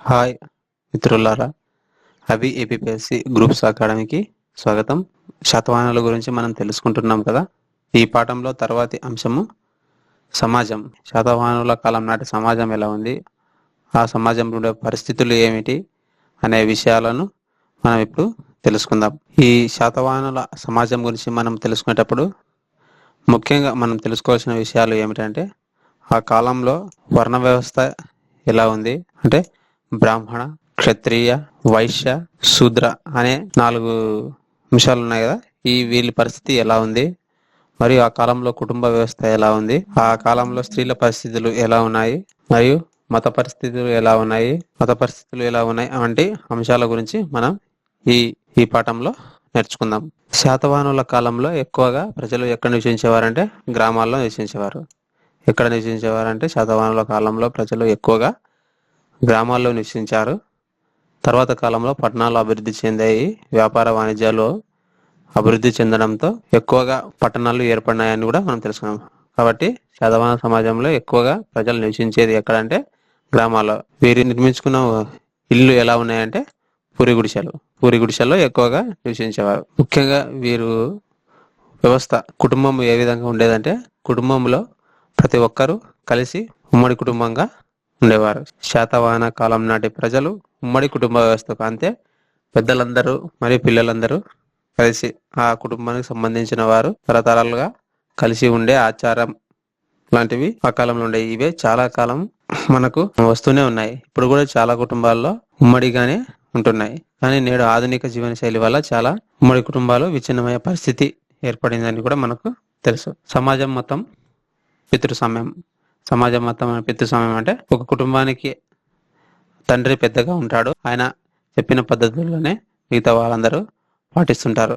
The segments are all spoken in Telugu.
హాయ్ మిత్రులారా, అభి ఏపీఎస్సి గ్రూప్స్ అకాడమీకి స్వాగతం. శాతవాహనాల గురించి మనం తెలుసుకుంటున్నాం కదా. ఈ పాఠంలో తర్వాతి అంశము సమాజం. శాతవాహనుల కాలం నాటి సమాజం ఎలా ఉంది, ఆ సమాజంలో ఉండే పరిస్థితులు ఏమిటి అనే విషయాలను మనం ఇప్పుడు తెలుసుకుందాం. ఈ శాతవాహనుల సమాజం గురించి మనం తెలుసుకునేటప్పుడు ముఖ్యంగా మనం తెలుసుకోవాల్సిన విషయాలు ఏమిటంటే, ఆ కాలంలో వర్ణ వ్యవస్థ ఎలా ఉంది అంటే బ్రాహ్మణ, క్షత్రియ, వైశ్య, శూద్ర అనే 4 అంశాలు ఉన్నాయి కదా. వీళ్ళ పరిస్థితి ఎలా ఉంది, మరియు ఆ కాలంలో కుటుంబ వ్యవస్థ ఎలా ఉంది, ఆ కాలంలో స్త్రీల పరిస్థితులు ఎలా ఉన్నాయి, మరియు మత పరిస్థితులు ఎలా ఉన్నాయి వంటి అంశాల గురించి మనం ఈ ఈ పాఠంలో నేర్చుకుందాం. శాతవాహనుల కాలంలో ఎక్కువగా ప్రజలు ఎక్కడ నివసించేవారంటే గ్రామాల్లో నివసించేవారు. ఎక్కడ నివసించేవారంటే శాతవాహనుల కాలంలో ప్రజలు ఎక్కువగా గ్రామాల్లో నివసించారు. తర్వాత కాలంలో పట్టణాలు అభివృద్ధి చెందాయి. వ్యాపార వాణిజ్యాలు అభివృద్ధి చెందడంతో ఎక్కువగా పట్టణాలు ఏర్పడినాయని కూడా మనం తెలుసుకున్నాం. కాబట్టి శాతవాహన సమాజంలో ఎక్కువగా ప్రజలు నివసించేది ఎక్కడంటే గ్రామాల్లో. వీరు నిర్మించుకున్న ఇల్లు ఎలా ఉన్నాయంటే పూరి గుడిసెల్లో ఎక్కువగా నివసించేవారు. ముఖ్యంగా వీరు వ్యవస్థ కుటుంబం ఏ విధంగా ఉండేదంటే, కుటుంబంలో ప్రతి ఒక్కరూ కలిసి ఉమ్మడి కుటుంబంగా ఉండేవారు. శాతవాహన కాలం నాటి ప్రజలు ఉమ్మడి కుటుంబ వ్యవస్థకు, అంతే పెద్దలందరూ మరియు పిల్లలందరూ కలిసి ఆ కుటుంబానికి సంబంధించిన వారు తరతరాలుగా కలిసి ఉండే ఆచారం లాంటివి ఆ కాలంలో ఉండేవి. ఇవే చాలా కాలం మనకు వస్తూనే ఉన్నాయి. ఇప్పుడు కూడా చాలా కుటుంబాల్లో ఉమ్మడిగానే ఉంటున్నాయి. కానీ నేడు ఆధునిక జీవన శైలి వల్ల చాలా ఉమ్మడి కుటుంబాలు విచ్ఛిన్నమయ్యే పరిస్థితి ఏర్పడిందని కూడా మనకు తెలుసు. సమాజం మొత్తం పితృస్వామ్యం అంటే ఒక కుటుంబానికి తండ్రి పెద్దగా ఉంటాడు. ఆయన చెప్పిన పద్ధతుల్లోనే మిగతా వాళ్ళందరూ పాటిస్తుంటారు.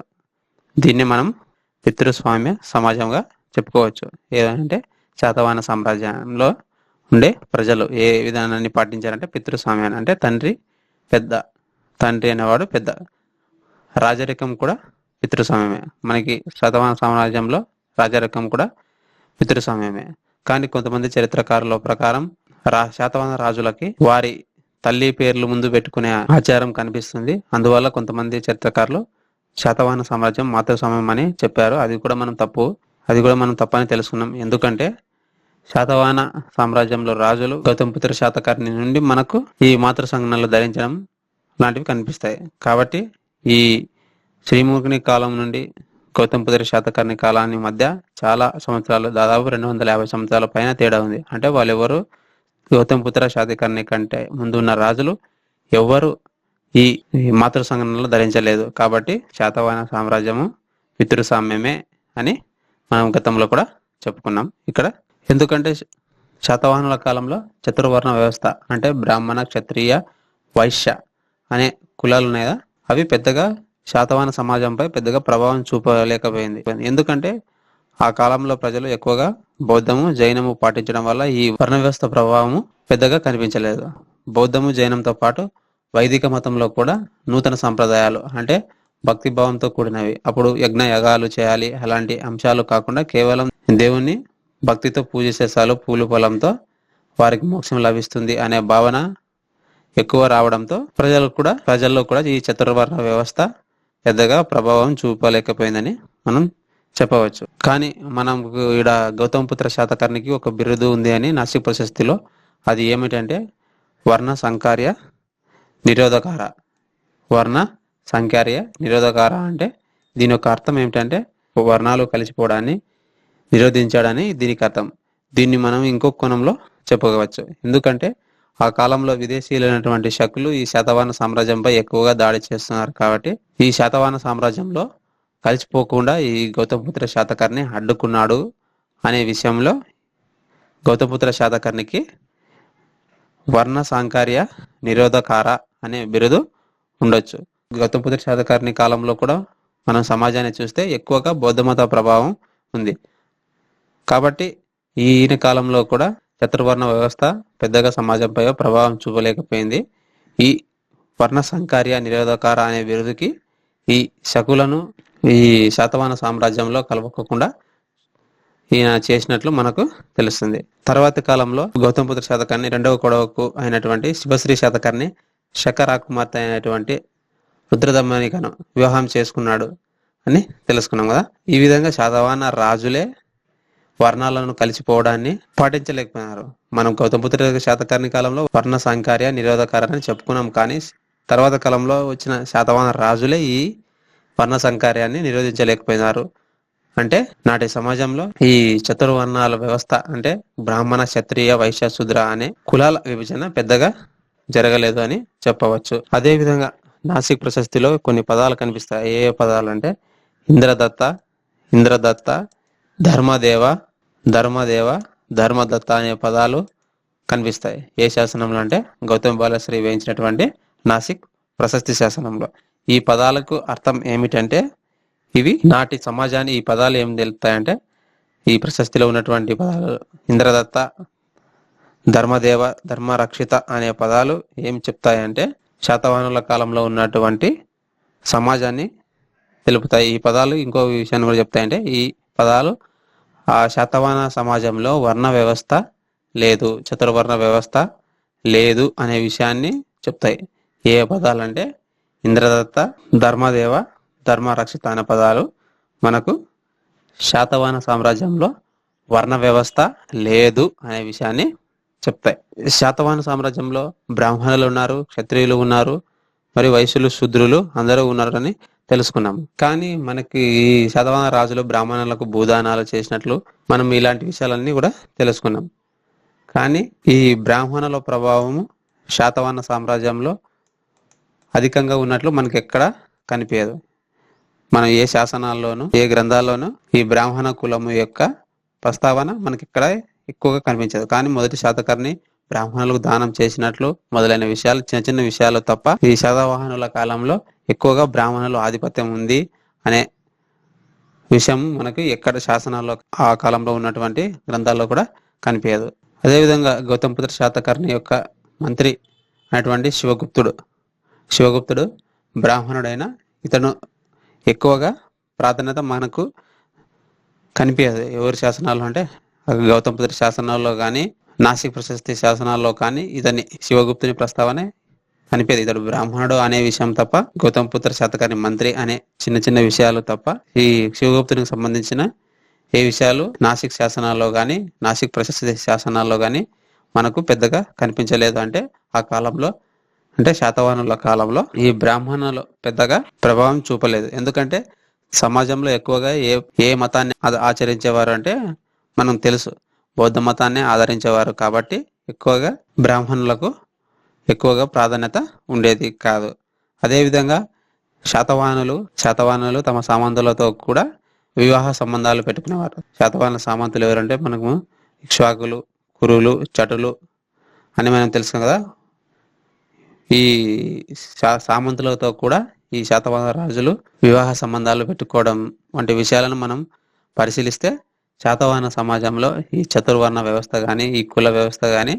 దీన్ని మనం పితృస్వామ్య సమాజంగా చెప్పుకోవచ్చు. ఏదంటే శాతవాహన సామ్రాజ్యంలో ఉండే ప్రజలు ఏ విధానాన్ని పాటించారంటే పితృస్వామ్యాన్ని, అంటే తండ్రి అనేవాడు పెద్ద. రాజరికం కూడా పితృస్వామ్యమే. మనకి శాతవాహన సామ్రాజ్యంలో రాజరికం కూడా పితృస్వామ్యమే. కానీ కొంతమంది చరిత్రకారుల ప్రకారం శాతవాహన రాజులకి వారి తల్లి పేర్లు ముందు పెట్టుకునే ఆచారం కనిపిస్తుంది. అందువల్ల కొంతమంది చరిత్రకారులు శాతవాహన సామ్రాజ్యం మాతృస్వామ్యం అని చెప్పారు. అది కూడా మనం తప్పని తెలుసుకున్నాం. ఎందుకంటే శాతవాహన సామ్రాజ్యంలో రాజులు గౌతమిపుత్ర శాతకర్ణి నుండి మనకు ఈ మాతృ సంజ్ఞలు ధరించడం లాంటివి కనిపిస్తాయి. కాబట్టి ఈ శ్రీముఖుని కాలం నుండి గౌతమిపుత్ర శాతకర్ణి కాలాన్ని మధ్య చాలా సంవత్సరాలు, దాదాపు 250 సంవత్సరాల పైన తేడా ఉంది. అంటే వాళ్ళెవరు గౌతమిపుత్ర శాతకర్ణి కంటే ముందు ఉన్న రాజులు ఎవ్వరు ఈ మాతృ సంజ్ఞలు ధరించలేదు. కాబట్టి శాతవాహన సామ్రాజ్యము పితృస్వామ్యమే అని మనం గతంలో కూడా చెప్పుకున్నాం. ఇక్కడ ఎందుకంటే శాతవాహనుల కాలంలో చతుర్వర్ణ వ్యవస్థ, అంటే బ్రాహ్మణ, క్షత్రియ, వైశ్య అనే కులాలు ఉన్నాయి కదా, అవి పెద్దగా శాతవాహన సమాజంపై పెద్దగా ప్రభావం చూపలేకపోయింది. ఎందుకంటే ఆ కాలంలో ప్రజలు ఎక్కువగా బౌద్ధము, జైనము పాటించడం వల్ల ఈ వర్ణ వ్యవస్థ ప్రభావము పెద్దగా కనిపించలేదు. బౌద్ధము, జైనంతో పాటు వైదిక మతంలో కూడా నూతన సంప్రదాయాలు, అంటే భక్తి భావంతో కూడినవి, అప్పుడు యజ్ఞ యాగాలు చేయాలి అలాంటి అంశాలు కాకుండా కేవలం దేవుణ్ణి భక్తితో పూజిస్తే చాలు, పూలు పొలంతో వారికి మోక్షం లభిస్తుంది అనే భావన ఎక్కువ రావడంతో ప్రజల్లో కూడా ఈ చతుర్వర్ణ వ్యవస్థ పెద్దగా ప్రభావం చూపలేకపోయిందని మనం చెప్పవచ్చు. కానీ మనకు ఈడ గౌతమిపుత్ర శాతకర్ణికి ఒక బిరుదు ఉంది అని నాసిక్ ప్రశస్తిలో. అది ఏమిటంటే వర్ణ సంకార్య నిరోధకార. వర్ణ సంకార్య నిరోధకార అంటే దీని యొక్క అర్థం ఏమిటంటే వర్ణాలు కలిసిపోవడాన్ని నిరోధించాడని దీనికి అర్థం. దీన్ని మనం ఇంకో కోణంలో చెప్పుకోవచ్చు. ఎందుకంటే ఆ కాలంలో విదేశీయులైనటువంటి శకులు ఈ శాతవాహన సామ్రాజ్యంపై ఎక్కువగా దాడి చేస్తున్నారు. కాబట్టి ఈ శాతవాహన సామ్రాజ్యంలో కలిసిపోకుండా ఈ గౌతమిపుత్ర శాతకర్ణి అడ్డుకున్నాడు అనే విషయంలో గౌతమిపుత్ర శాతకర్ణికి వర్ణ సాంకార్య నిరోధకార అనే బిరుదు ఉండొచ్చు. గౌతమిపుత్ర శాతకర్ణి కాలంలో కూడా మనం సమాజాన్ని చూస్తే ఎక్కువగా బౌద్ధమత ప్రభావం ఉంది. కాబట్టి ఈయన కాలంలో కూడా చతుర్వర్ణ వ్యవస్థ పెద్దగా సమాజంపై ప్రభావం చూపలేకపోయింది. ఈ వర్ణ సంకార్య నిరోధకార అనే బిరుదుకి ఈ శకులను ఈ శాతవాహన సామ్రాజ్యంలో కలవకుండా ఈయన చేసినట్లు మనకు తెలుస్తుంది. తర్వాతి కాలంలో గౌతమపుత్ర శాతకర్ణి రెండవ కొడుకు అయినటువంటి శివశ్రీ శాతకర్ణి శక రాకుమార్తె అయినటువంటి రుద్రదమనికను వివాహం చేసుకున్నాడు అని తెలుసుకున్నాం కదా. ఈ విధంగా శాతవాహన రాజులే వర్ణాలను కలిసిపోవడాన్ని పాటించలేకపోయినారు. మనం గౌతమపుత్ర శాతకర్ణి కాలంలో వర్ణ సాంకర్య నిరోధకారని చెప్పుకున్నాం, కానీ తర్వాత కాలంలో వచ్చిన శాతవాహన రాజులే ఈ వర్ణ సంకర్యాన్ని నిరోధించలేకపోయినారు. అంటే నాటి సమాజంలో ఈ చతుర్వర్ణాల వ్యవస్థ అంటే బ్రాహ్మణ, క్షత్రియ, వైశ్య, శూద్ర అనే కులాల విభజన పెద్దగా జరగలేదు అని చెప్పవచ్చు. అదే విధంగా నాసిక్ ప్రశస్తిలో కొన్ని పదాలు కనిపిస్తాయి. ఏ పదాలు అంటే ఇంద్రదత్త, ఇంద్రదత్త, ధర్మదేవ, ధర్మదేవ, ధర్మదత్త అనే పదాలు కనిపిస్తాయి. ఏ శాసనంలో అంటే గౌతమ బాలశ్రీ వేయించినటువంటి నాసిక్ ప్రశస్తి శాసనంలో. ఈ పదాలకు అర్థం ఏమిటంటే ఇవి నాటి సమాజాన్ని ఈ పదాలు ఏం తెలుపుతాయంటే ఈ ప్రశస్తిలో ఉన్నటువంటి పదాలు ఇంద్రదత్త, ధర్మదేవ, ధర్మరక్షిత అనే పదాలు ఏం చెప్తాయంటే శాతవాహనుల కాలంలో ఉన్నటువంటి సమాజాన్ని తెలుపుతాయి. ఈ పదాలు ఇంకో విషయాన్ని కూడా చెప్తాయంటే ఈ పదాలు ఆ శాతవాహన సమాజంలో వర్ణ వ్యవస్థ లేదు, చతుర్వర్ణ వ్యవస్థ లేదు అనే విషయాన్ని చెప్తాయి. ఏ పదాలంటే ఇంద్రదత్త, ధర్మదేవ, ధర్మరక్షిత అనే పదాలు మనకు శాతవాహన సామ్రాజ్యంలో వర్ణ వ్యవస్థ లేదు అనే విషయాన్ని చెప్తాయి. శాతవాహన సామ్రాజ్యంలో బ్రాహ్మణులు ఉన్నారు, క్షత్రియులు ఉన్నారు, మరియు వైశ్యులు, శూద్రులు అందరూ ఉన్నారని తెలుసుకున్నాం. కానీ మనకి ఈ శాతవాహన రాజులు బ్రాహ్మణులకు భూదానాలు చేసినట్లు మనం ఇలాంటి విషయాలన్నీ కూడా తెలుసుకున్నాం. కానీ ఈ బ్రాహ్మణుల ప్రభావము శాతవాహన సామ్రాజ్యంలో అధికంగా ఉన్నట్లు మనకి ఎక్కడ కనిపించదు. మనం ఏ శాసనాల్లోనూ ఏ గ్రంథాల్లోనూ ఈ బ్రాహ్మణ కులము యొక్క ప్రస్తావన మనకి ఇక్కడ ఎక్కువగా కనిపించదు. కానీ మొదటి శాతకర్ణి బ్రాహ్మణులకు దానం చేసినట్లు మొదలైన విషయాలు, చిన్న చిన్న విషయాలు తప్ప ఈ శాతవాహనుల కాలంలో ఎక్కువగా బ్రాహ్మణుల ఆధిపత్యం ఉంది అనే విషయం మనకు ఎక్కడ శాసనాల్లో ఆ కాలంలో ఉన్నటువంటి గ్రంథాల్లో కూడా కనిపించదు. అదేవిధంగా గౌతమపుత్ర శాతకర్ణి యొక్క మంత్రి అయినటువంటి శివగుప్తుడు బ్రాహ్మణుడైన ఇతను ఎక్కువగా ప్రాధాన్యత మనకు కనిపించదు. ఎవరి శాసనాలు అంటే గౌతమపుత్ర శాసనాల్లో కానీ నాసిక్ ప్రశస్తి శాసనాల్లో కానీ ఇతని శివగుప్తుని ప్రస్తావన కనిపించదు. ఇతడు బ్రాహ్మణుడు అనే విషయం తప్ప, గౌతమపుత్ర శాతకర్ణి మంత్రి అనే చిన్న చిన్న విషయాలు తప్ప ఈ శివగుప్తునికి సంబంధించిన ఏ విషయాలు నాసిక్ శాసనాల్లో కానీ నాసిక్ ప్రశస్తి శాసనాల్లో కానీ మనకు పెద్దగా కనిపించలేదు. అంటే ఆ కాలంలో అంటే శాతవాహనుల కాలంలో ఈ బ్రాహ్మణులు పెద్దగా ప్రభావం చూపలేదు. ఎందుకంటే సమాజంలో ఎక్కువగా ఏ మతాన్ని ఆచరించేవారు అంటే మనం తెలుసు, బౌద్ధ మతాన్ని ఆదరించేవారు. కాబట్టి ఎక్కువగా బ్రాహ్మణులకు ఎక్కువగా ప్రాధాన్యత ఉండేది కాదు. అదేవిధంగా శాతవాహనులు తమ సామంతులతో కూడా వివాహ సంబంధాలు పెట్టుకునేవారు. శాతవాహన సామంతులు ఎవరంటే మనకు ఇక్ష్వాకులు, కురులు, చటులు అని మనం తెలుసు కదా. ఈ సామంతులతో కూడా ఈ శాతవాహన రాజులు వివాహ సంబంధాలు పెట్టుకోవడం వంటి విషయాలను మనం పరిశీలిస్తే శాతవాహన సమాజంలో ఈ చతుర్వర్ణ వ్యవస్థ కానీ ఈ కుల వ్యవస్థ కానీ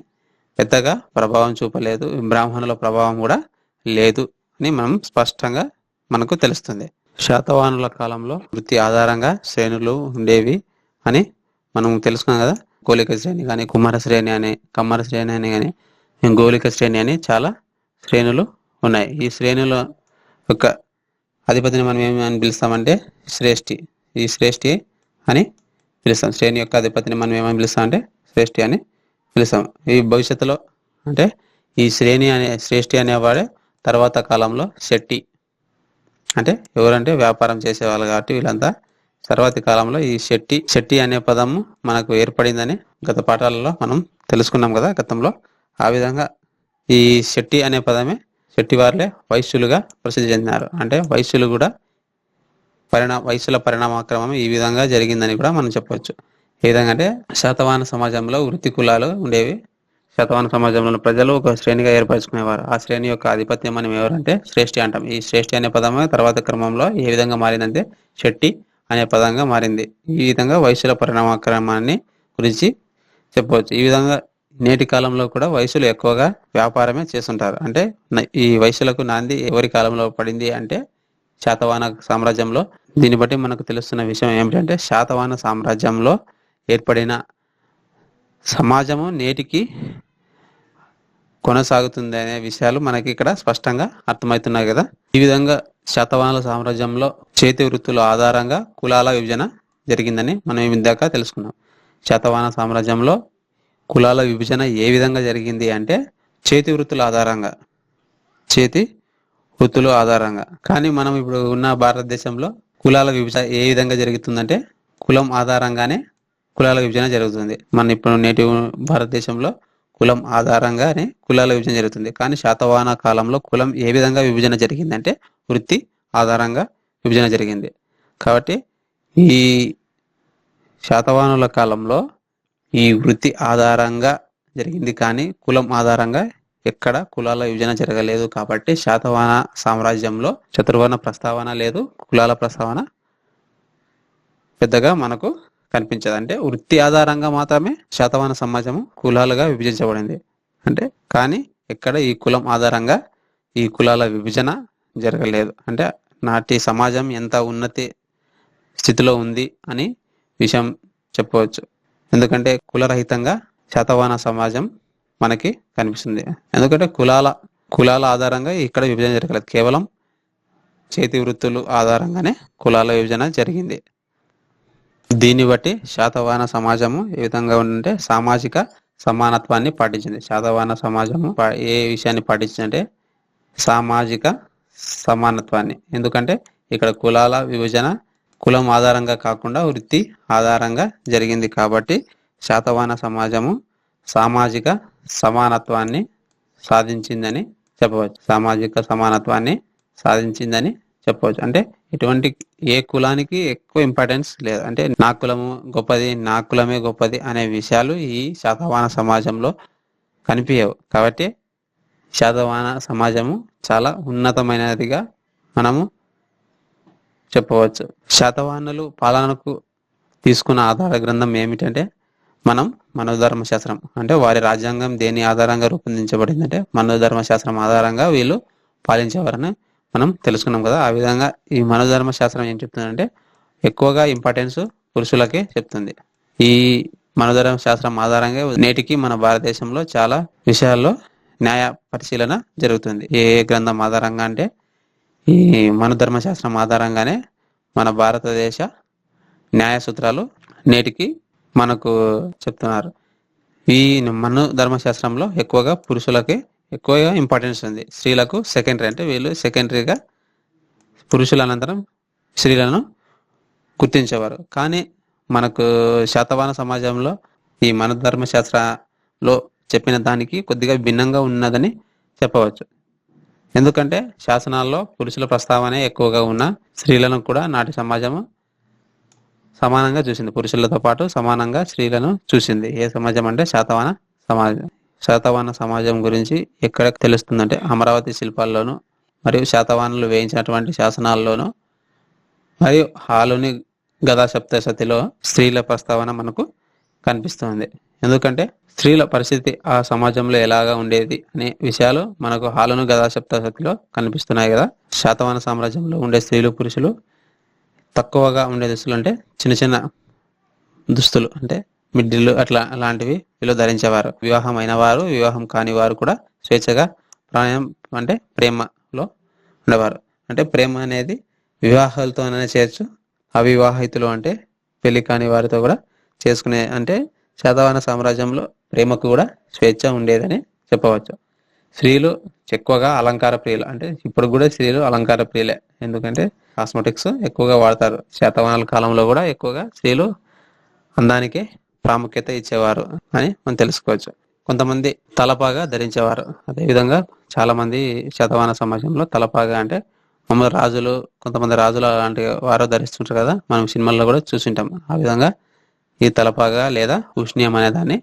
పెద్దగా ప్రభావం చూపలేదు. బ్రాహ్మణుల ప్రభావం కూడా లేదు అని మనం స్పష్టంగా మనకు తెలుస్తుంది. శాతవాహనుల కాలంలో వృత్తి ఆధారంగా శ్రేణులు ఉండేవి అని మనం తెలుసుకున్నాం కదా. గోలిక శ్రేణి కానీ, కుమార శ్రేణి అని, కమ్మర శ్రేణి అని కానీ, గోలిక శ్రేణి అని చాలా శ్రేణులు ఉన్నాయి. ఈ శ్రేణుల యొక్క అధిపతిని మనం ఏమని పిలుస్తామంటే శ్రేష్ఠి. ఈ శ్రేష్ఠి అని పిలుస్తాం. శ్రేణి యొక్క అధిపతిని మనం ఏమని పిలుస్తామంటే శ్రేష్ఠి అని పిలుస్తాం. ఈ భవిష్యత్తులో అంటే ఈ శ్రేష్ఠి అనేవాడే తర్వాత కాలంలో శెట్టి, అంటే ఎవరంటే వ్యాపారం చేసేవాళ్ళు కాబట్టి వీళ్ళంతా తర్వాతి కాలంలో ఈ శెట్టి అనే పదము మనకు ఏర్పడిందని గత పాఠాలలో మనం తెలుసుకున్నాం కదా గతంలో. ఆ విధంగా ఈ శెట్టి అనే పదమే శెట్టి వారిలే వైశ్యులుగా ప్రసిద్ధి చెందినారు. అంటే వైశ్యులు కూడా వైశ్యుల పరిణామక్రమం ఈ విధంగా జరిగిందని కూడా మనం చెప్పవచ్చు. ఏ విధంగా అంటే శాతవాహన సమాజంలో వృత్తి కులాలు ఉండేవి. శాతవాహన సమాజంలో ప్రజలు ఒక శ్రేణిగా ఏర్పరచుకునేవారు. ఆ శ్రేణి యొక్క ఆధిపత్యం మనం ఎవరంటే శ్రేష్ఠి అంటాం. ఈ శ్రేష్ఠి అనే పదమే తర్వాత క్రమంలో ఏ విధంగా మారిందంటే శెట్టి అనే పదంగా మారింది. ఈ విధంగా వైశ్యుల పరిణామక్రమాన్ని గురించి చెప్పవచ్చు. ఈ విధంగా నేటి కాలంలో కూడా వైశ్యులు ఎక్కువగా వ్యాపారమే చేస్తుంటారు. అంటే ఈ వైశ్యులకు నాంది ఎవరి కాలంలో పడింది అంటే శాతవాహన సామ్రాజ్యంలో. దీన్ని బట్టి మనకు తెలుస్తున్న విషయం ఏమిటంటే శాతవాహన సామ్రాజ్యంలో ఏర్పడిన సమాజము నేటికి కొనసాగుతుంది అనే విషయాలు మనకి ఇక్కడ స్పష్టంగా అర్థమవుతున్నాయి కదా. ఈ విధంగా శాతవాహనుల సామ్రాజ్యంలో చేతి వృత్తుల ఆధారంగా కులాల విభజన జరిగిందని మనం ఇందాక తెలుసుకున్నాం. శాతవాహన సామ్రాజ్యంలో కులాల విభజన ఏ విధంగా జరిగింది అంటే చేతి వృత్తుల ఆధారంగా, చేతి వృత్తుల ఆధారంగా. కానీ మనం ఇప్పుడు ఉన్న భారతదేశంలో కులాల విభజన ఏ విధంగా జరుగుతుందంటే కులం ఆధారంగానే కులాల విభజన జరుగుతుంది. మన ఇప్పుడు నేటి భారతదేశంలో కులం ఆధారంగానే కులాల విభజన జరుగుతుంది. కానీ శాతవాహన కాలంలో కులం ఏ విధంగా విభజన జరిగిందంటే వృత్తి ఆధారంగా విభజన జరిగింది. కాబట్టి ఈ శాతవాహనుల కాలంలో ఈ వృత్తి ఆధారంగా జరిగింది, కానీ కులం ఆధారంగా ఎక్కడ కులాల విభజన జరగలేదు. కాబట్టి శాతవాహన సామ్రాజ్యంలో చతుర్వర్ణ ప్రస్తావన లేదు, కులాల ప్రస్తావన పెద్దగా మనకు కనిపించదు. అంటే వృత్తి ఆధారంగా మాత్రమే శాతవాహన సమాజము కులాలుగా విభజించబడింది. అంటే కానీ ఎక్కడ ఈ కులం ఆధారంగా ఈ కులాల విభజన జరగలేదు. అంటే నాటి సమాజం ఎంత ఉన్నతి స్థితిలో ఉంది అని విషయం చెప్పవచ్చు. ఎందుకంటే కులరహితంగా శాతవాహన సమాజం మనకి కనిపిస్తుంది. ఎందుకంటే కులాల ఆధారంగా ఇక్కడ విభజన జరగలేదు, కేవలం చేతి వృత్తులు ఆధారంగానే కులాల విభజన జరిగింది. దీన్ని బట్టి శాతవాహన సమాజము ఏ విధంగా ఉందంటే సామాజిక సమానత్వాన్ని పాటించింది. శాతవాహన సమాజము ఏ విషయాన్ని పాటించిందంటే సామాజిక సమానత్వాన్ని. ఎందుకంటే ఇక్కడ కులాల విభజన కులం ఆధారంగా కాకుండా వృత్తి ఆధారంగా జరిగింది. కాబట్టి శాతవాహన సమాజము సామాజిక సమానత్వాన్ని సాధించిందని చెప్పవచ్చు. సామాజిక సమానత్వాన్ని సాధించిందని చెప్పవచ్చు. అంటే ఎటువంటి ఏ కులానికి ఎక్కువ ఇంపార్టెన్స్ లేదు. అంటే నా కులము గొప్పది, నా కులమే గొప్పది అనే విషయాలు ఈ శాతవాహన సమాజంలో కనిపించవు. కాబట్టి శాతవాహన సమాజము చాలా ఉన్నతమైనదిగా మనము చెప్పవచ్చు. శాతవాహనులు పాలనకు తీసుకున్న ఆధార గ్రంథం ఏమిటంటే మనోధర్మ శాస్త్రం. అంటే వారి రాజ్యాంగం దేని ఆధారంగా రూపొందించబడిందంటే మనోధర్మ శాస్త్రం ఆధారంగా వీళ్ళు పాలించేవారని మనం తెలుసుకున్నాం కదా. ఆ విధంగా ఈ మనోధర్మ శాస్త్రం ఏం చెప్తుందంటే ఎక్కువగా ఇంపార్టెన్స్ పురుషులకే చెప్తుంది. ఈ మనోధర్మ శాస్త్రం ఆధారంగా నేటికి మన భారతదేశంలో చాలా విషయాల్లో న్యాయ పరిశీలన జరుగుతుంది. ఏ గ్రంథం ఆధారంగా అంటే ఈ మనోధర్మ శాస్త్రం ఆధారంగానే మన భారతదేశ న్యాయ సూత్రాలు నేటికి మనకు చెప్తున్నారు. ఈ మనోధర్మశాస్త్రంలో ఎక్కువగా పురుషులకి ఎక్కువగా ఇంపార్టెన్స్ ఉంది, స్త్రీలకు సెకండరీ. అంటే వీళ్ళు సెకండరీగా పురుషుల అనంతరం స్త్రీలను గుర్తించేవారు. కానీ మనకు శాతవాహన సమాజంలో ఈ మనోధర్మశాస్త్రంలో చెప్పిన దానికి కొద్దిగా భిన్నంగా ఉన్నదని చెప్పవచ్చు. ఎందుకంటే శాసనాల్లో పురుషుల ప్రస్తావనే ఎక్కువగా ఉన్న స్త్రీలను కూడా నాటి సమాజము సమానంగా చూసింది. పురుషులతో పాటు సమానంగా స్త్రీలను చూసింది. ఏ సమాజం అంటే శాతవాహన సమాజం. శాతవాహన సమాజం గురించి ఎక్కడ తెలుస్తుందంటే అమరావతి శిల్పాల్లోనూ మరియు శాతవాహనులు వేయించినటువంటి శాసనాల్లోనూ మరియు హాలుని గదా సప్తశతిలో స్త్రీల ప్రస్తావన మనకు కనిపిస్తుంది. ఎందుకంటే స్త్రీల పరిస్థితి ఆ సమాజంలో ఎలాగా ఉండేది అనే విషయాలు మనకు హాలును గదా సప్తశతిలో కనిపిస్తున్నాయి కదా. శాతవాహన సామ్రాజ్యంలో ఉండే స్త్రీలు పురుషులు తక్కువగా ఉండే దుస్తులు అంటే చిన్న చిన్న దుస్తులు అంటే మిడ్డిలు అలాంటివి వీళ్ళు ధరించేవారు. వివాహం అయిన వారు, వివాహం కాని వారు కూడా స్వేచ్ఛగా ప్రాణం అంటే ప్రేమలో ఉండేవారు. అంటే ప్రేమ అనేది వివాహాలతోనే చేయొచ్చు, అవివాహితులు అంటే పెళ్లి కాని వారితో కూడా చేసుకునే. అంటే శాతవాహన సామ్రాజ్యంలో ప్రేమకు కూడా స్వేచ్ఛ ఉండేదని చెప్పవచ్చు. స్త్రీలు ఎక్కువగా అలంకార ప్రియులు. అంటే ఇప్పుడు కూడా స్త్రీలు అలంకార ప్రియులే, ఎందుకంటే కాస్మెటిక్స్ ఎక్కువగా వాడతారు. శాతవాహనాల కాలంలో కూడా ఎక్కువగా స్త్రీలు అందానికి ప్రాముఖ్యత ఇచ్చేవారు అని మనం తెలుసుకోవచ్చు. కొంతమంది తలపాగా ధరించేవారు. అదేవిధంగా చాలా మంది శాతవాహన సమాజంలో తలపాగా అంటే మామూలు రాజులు, కొంతమంది రాజులు అలాంటి వారు ధరిస్తుంటారు కదా, మనం సినిమాల్లో కూడా చూసింటాం. ఆ విధంగా ఈ తలపాగా లేదా ఉష్ణ్యం అనే దాన్ని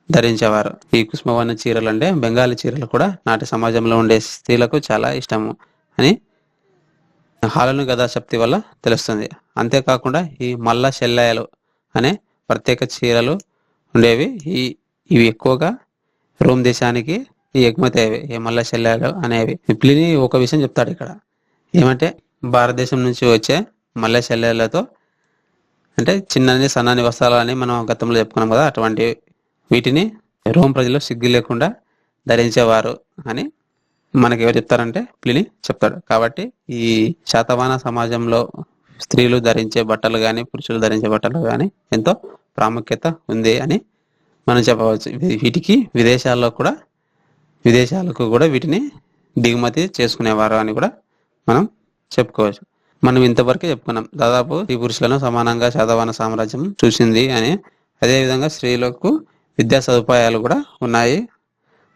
ధరించేవారు. ఈ కుసుమవర్ణ చీరలు అంటే బెంగాలీ చీరలు కూడా నాటి సమాజంలో ఉండే స్త్రీలకు చాలా ఇష్టము అని హాలను గదా శక్తి వల్ల తెలుస్తుంది. అంతేకాకుండా ఈ మల్ల శెల్లాయలు అనే ప్రత్యేక చీరలు ఉండేవి. ఇవి ఎక్కువగా రోమ్ దేశానికి ఎగుమతి అయ్యేవి. ఈ మల్ల శెల్లాయలు అనేవి. ప్లిని ఒక విషయం చెప్తాడు ఇక్కడ, ఏమంటే భారతదేశం నుంచి వచ్చే మల్ల శెల్లాయలతో అంటే చిన్నని సన్నని వస్త్రాలు అని మనం గతంలో చెప్పుకున్నాం కదా, అటువంటి వీటిని రోమ్ ప్రజలు సిగ్గు లేకుండా ధరించేవారు అని మనకి ఎవరు చెప్తారంటే ప్లిని చెప్తాడు. కాబట్టి ఈ శాతవాహన సమాజంలో స్త్రీలు ధరించే బట్టలు కానీ పురుషులు ధరించే బట్టలు కానీ ఎంతో ప్రాముఖ్యత ఉంది అని మనం చెప్పవచ్చు. వీటికి విదేశాలకు కూడా వీటిని దిగుమతి చేసుకునేవారు అని కూడా మనం చెప్పుకోవచ్చు. మనం ఇంతవరకే చెప్పుకున్నాం. దాదాపు ఈ పురుషులను సమానంగా శాతవాహన సామ్రాజ్యం చూసింది అని, అదేవిధంగా స్త్రీలకు విద్యా సదుపాయాలు కూడా ఉన్నాయి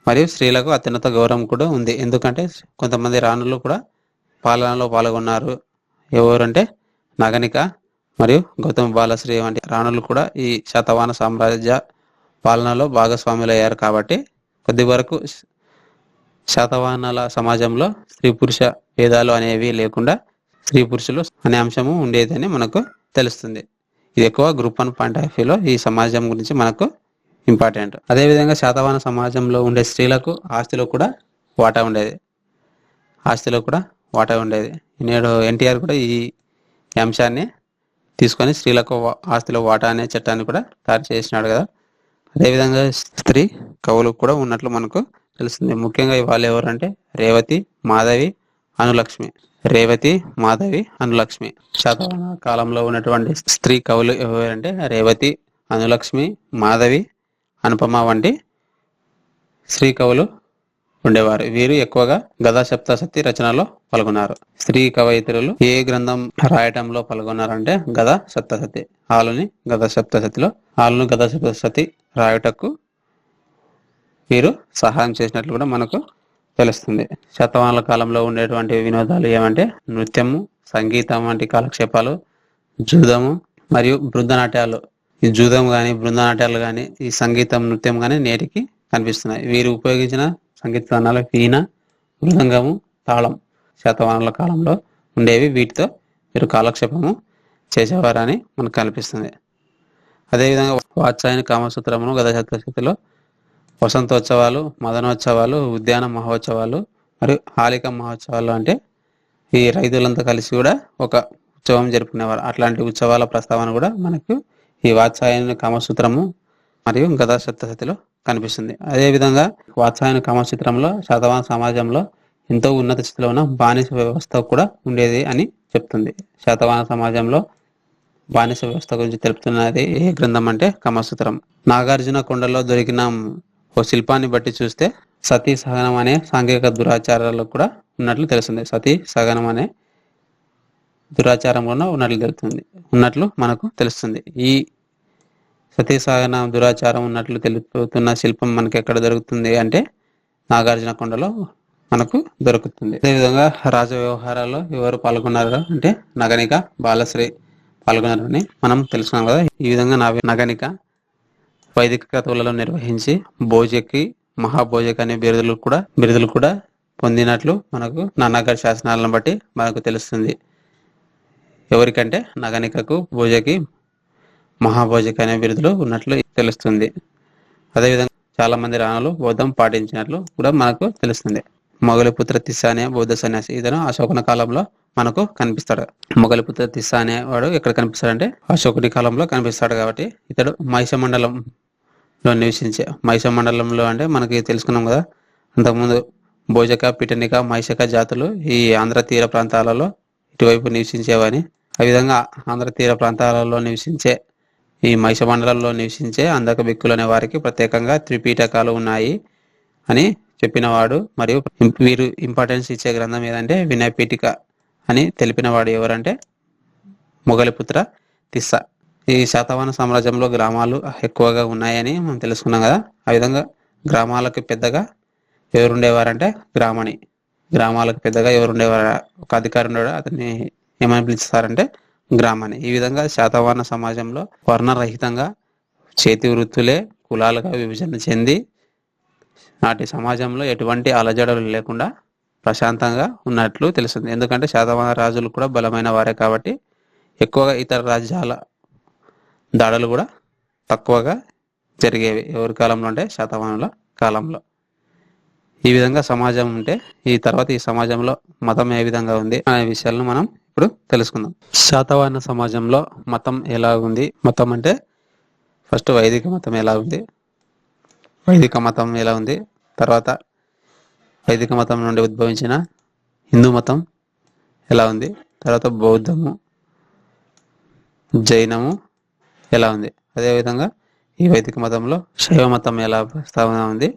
మరియు స్త్రీలకు అత్యున్నత గౌరవం కూడా ఉంది. ఎందుకంటే కొంతమంది రాణులు కూడా పాలనలో పాల్గొన్నారు. ఎవరంటే నగనిక మరియు గౌతమ బాలశ్రీ వంటి రాణులు కూడా ఈ శాతవాహన సామ్రాజ్య పాలనలో భాగస్వాములయ్యారు. కాబట్టి కొద్ది వరకు శాతవాహనాల సమాజంలో స్త్రీ పురుష భేదాలు అనేవి లేకుండా స్త్రీ పురుషులు అనే అంశము ఉండేదని మనకు తెలుస్తుంది. ఇది ఎక్కువ గ్రూప్ 1 పాయింట్ ఆఫ్ వ్యూలో ఈ సమాజం గురించి మనకు ఇంపార్టెంట్. అదేవిధంగా శాతవాహన సమాజంలో ఉండే స్త్రీలకు ఆస్తిలో కూడా వాటా ఉండేది. నేడు ఎన్టీఆర్ కూడా ఈ అంశాన్ని తీసుకొని స్త్రీలకు ఆస్తిలో వాటా అనే చట్టాన్ని కూడా తయారు చేసినాడు కదా. అదేవిధంగా స్త్రీ కవులు కూడా ఉన్నట్లు మనకు తెలుస్తుంది. ముఖ్యంగా వాళ్ళు ఎవరంటే రేవతి, మాధవి, అనులక్ష్మి. శాతవాహన కాలంలో ఉన్నటువంటి స్త్రీ కవులు ఎవరంటే రేవతి, అనులక్ష్మి, మాధవి, అనుపమ వంటి స్త్రీ కవులు ఉండేవారు. వీరు ఎక్కువగా గదా సప్తశతి రచనలో పాల్గొన్నారు. స్త్రీ కవయిత్రులు ఏ గ్రంథం రాయటంలో పాల్గొన్నారంటే గదా సప్తశతి. ఆలుని గదా సప్తశతి రాయటకు వీరు సహాయం చేసినట్లు కూడా మనకు తెలుస్తుంది. శాతవాహనుల కాలంలో ఉండేటువంటి వినోదాలు ఏమంటే నృత్యము, సంగీతం వంటి కాలక్షేపాలు, జూదము మరియు బృందనాట్యాలు. ఈ జూదం కానీ బృందనాట్యాలు కానీ ఈ సంగీతం, నృత్యం కానీ నేటికి కనిపిస్తున్నాయి. వీరు ఉపయోగించిన సంగీత సాధనాలు వీణ, మృదంగము, తాళం శాతవాహనుల కాలంలో ఉండేవి. వీటితో వీరు కాలక్షేపము చేసేవారని మనకు కనిపిస్తుంది. అదేవిధంగా వాత్సాయన కామసూత్రమును గదా సప్తశతిలో వసంతోత్సవాలు, మదనోత్సవాలు, ఉద్యాన మహోత్సవాలు మరియు హాలిక మహోత్సవాలు అంటే ఈ రైతులంతా కలిసి కూడా ఒక ఉత్సవం జరుపుకునేవారు. అట్లాంటి ఉత్సవాల ప్రస్తావన కూడా మనకు ఈ వాత్సాయన కామసూత్రము మరియు గదా సప్తశతిలో కనిపిస్తుంది. అదేవిధంగా వాత్సాయన కామసూత్రంలో శాతవాహన సమాజంలో ఎంతో ఉన్నత స్థితిలో ఉన్న బానిస వ్యవస్థ కూడా ఉండేది అని చెప్తుంది. శాతవాహన సమాజంలో బానిస వ్యవస్థ గురించి తెలుపుతున్నది ఏ గ్రంథం అంటే కామసూత్రం. నాగార్జున కొండలో దొరికిన ఓ శిల్పాన్ని బట్టి చూస్తే సతీ సహనం అనే సాంఘిక దురాచారాలు కూడా ఉన్నట్లు తెలుస్తుంది. సతీ సహనం అనే దురాచారం కూడా ఉన్నట్లు మనకు తెలుస్తుంది. ఈ సతీ సహన దురాచారం ఉన్నట్లు తెలుపుతున్న శిల్పం మనకి ఎక్కడ దొరుకుతుంది అంటే నాగార్జున కొండలో మనకు దొరుకుతుంది. అదేవిధంగా రాజ వ్యవహారాల్లో ఎవరు పాల్గొన్నారు అంటే నగనిక, బాలశ్రీ పాల్గొన్నారని మనం తెలుసుకున్నాం కదా. ఈ విధంగా నగనిక వైదిక క్రతువులలో నిర్వహించి భోజకి, మహాభోజకి అనే బిరుదులు కూడా పొందినట్లు మనకు నాన్నగారి శాసనాలను బట్టి మనకు తెలుస్తుంది. ఎవరికంటే నగనికకు, భోజకి, మహాభోజకి అనే బిరుదులు ఉన్నట్లు తెలుస్తుంది. అదేవిధంగా చాలా మంది రాణులు బౌద్ధం పాటించినట్లు కూడా మనకు తెలుస్తుంది. మొగలిపుత్ర తిస్స అనే బౌద్ధ సన్యాసి, ఇతను అశోకన కాలంలో మనకు కనిపిస్తాడు. మొగలిపుత్ర తిస్స అనేవాడు ఎక్కడ కనిపిస్తాడంటే అశోకుడి కాలంలో కనిపిస్తాడు. కాబట్టి ఇతడు మైస మండలంలో అంటే మనకి తెలుసుకున్నాం కదా అంతకుముందు భోజక, పిటనిక, మైసక జాతులు ఈ ఆంధ్ర తీర ప్రాంతాలలో ఇటువైపు నివసించేవని. ఆ విధంగా ఆంధ్ర తీర ప్రాంతాలలో నివసించే ఈ మైస మండలంలో నివసించే అందక బిక్కులు అనే వారికి ప్రత్యేకంగా త్రిపీఠకాలు ఉన్నాయి అని చెప్పినవాడు. మరియు వీరు ఇంపార్టెన్స్ ఇచ్చే గ్రంథం ఏదంటే వినయపీఠిక అని తెలిపినవాడు ఎవరంటే మొగలిపుత్ర తిస్స. ఈ శాతవాహన సామ్రాజ్యంలో గ్రామాలు ఎక్కువగా ఉన్నాయని మనం తెలుసుకున్నాం కదా. ఆ విధంగా గ్రామాలకు పెద్దగా ఎవరుండేవారంటే గ్రామాలకు పెద్దగా ఎవరుండేవారు, ఒక అధికారి ఉండేవాడు, అతన్ని ఏమని పిలుస్తారంటే గ్రామని. ఈ విధంగా శాతవాహన సమాజంలో వర్ణరహితంగా చేతి వృత్తులే కులాలుగా విభజన చెంది నాటి సమాజంలో ఎటువంటి అలజడలు లేకుండా ప్రశాంతంగా ఉన్నట్లు తెలుస్తుంది. ఎందుకంటే శాతవాహన రాజులు కూడా బలమైన వారే కాబట్టి ఎక్కువగా ఇతర రాజ్యాల దాడులు కూడా తక్కువగా జరిగేవి. ఎవరి కాలంలో అంటే శాతవాహనుల కాలంలో. ఈ విధంగా సమాజం ఉంటే ఈ సమాజంలో మతం ఏ విధంగా ఉంది అనే విషయాలను మనం ఇప్పుడు తెలుసుకుందాం. శాతవాహన సమాజంలో మతం ఎలా ఉంది? మతం అంటే ఫస్ట్ వైదిక మతం ఎలా ఉంది, వైదిక మతం ఎలా ఉంది, తర్వాత వైదిక మతం నుండి ఉద్భవించిన హిందూ మతం ఎలా ఉంది, తర్వాత బౌద్ధము, జైనము ఎలా ఉంది, అదేవిధంగా ఈ వైదిక మతంలో శైవ మతం ఎలా ప్రస్తావన ఉంది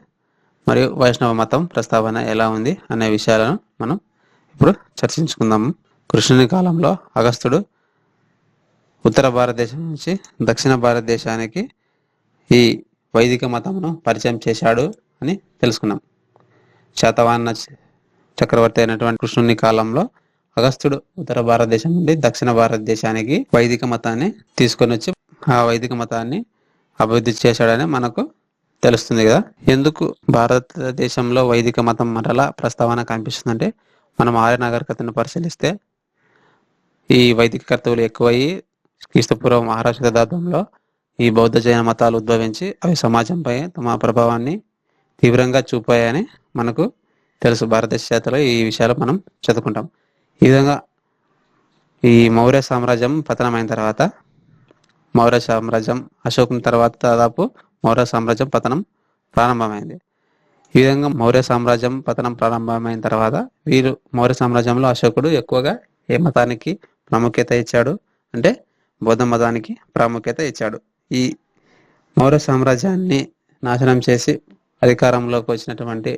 మరియు వైష్ణవ మతం ప్రస్తావన ఎలా ఉంది అనే విషయాలను మనం ఇప్పుడు చర్చించుకుందాము. కృష్ణుని కాలంలో అగస్త్యుడు ఉత్తర భారతదేశం నుంచి దక్షిణ భారతదేశానికి ఈ వైదిక మతమును పరిచయం చేశాడు అని తెలుసుకున్నాం. శాతవాహన చక్రవర్తి అయినటువంటి కృష్ణుని కాలంలో అగస్త్యుడు ఉత్తర భారతదేశం నుండి దక్షిణ భారతదేశానికి వైదిక మతాన్ని తీసుకొని వచ్చి ఆ వైదిక మతాన్ని అభివృద్ధి చేశాడని మనకు తెలుస్తుంది కదా. ఎందుకు భారతదేశంలో వైదిక మతం మరలా ప్రస్తావన కనిపిస్తుందంటే, మనం ఆర్య నాగరికతను పరిశీలిస్తే ఈ వైదిక కర్తవులు ఎక్కువయ్యి క్రీస్తుపూర్వం 6వ శతాబ్దంలో ఈ బౌద్ధ జైన మతాలు ఉద్భవించి అవి సమాజంపై తమ ప్రభావాన్ని తీవ్రంగా చూపాయని మనకు తెలుసు. భారతదేశ చరిత్రలో ఈ విషయాలు మనం చదువుకుంటాం. ఈ విధంగా ఈ మౌర్య సామ్రాజ్యం పతనమైన తర్వాత, మౌర్య సామ్రాజ్యం అశోకుని తర్వాత దాదాపు మౌర్య సామ్రాజ్యం పతనం ప్రారంభమైంది. ఈ విధంగా మౌర్య సామ్రాజ్యం పతనం ప్రారంభమైన తర్వాత వీరు మౌర్య సామ్రాజ్యంలో అశోకుడు ఎక్కువగా ఏ మతానికి ప్రాముఖ్యత ఇచ్చాడు అంటే బౌద్ధ మతానికి ప్రాముఖ్యత ఇచ్చాడు. ఈ మౌర్య సామ్రాజ్యాన్ని నాశనం చేసి అధికారంలోకి వచ్చినటువంటి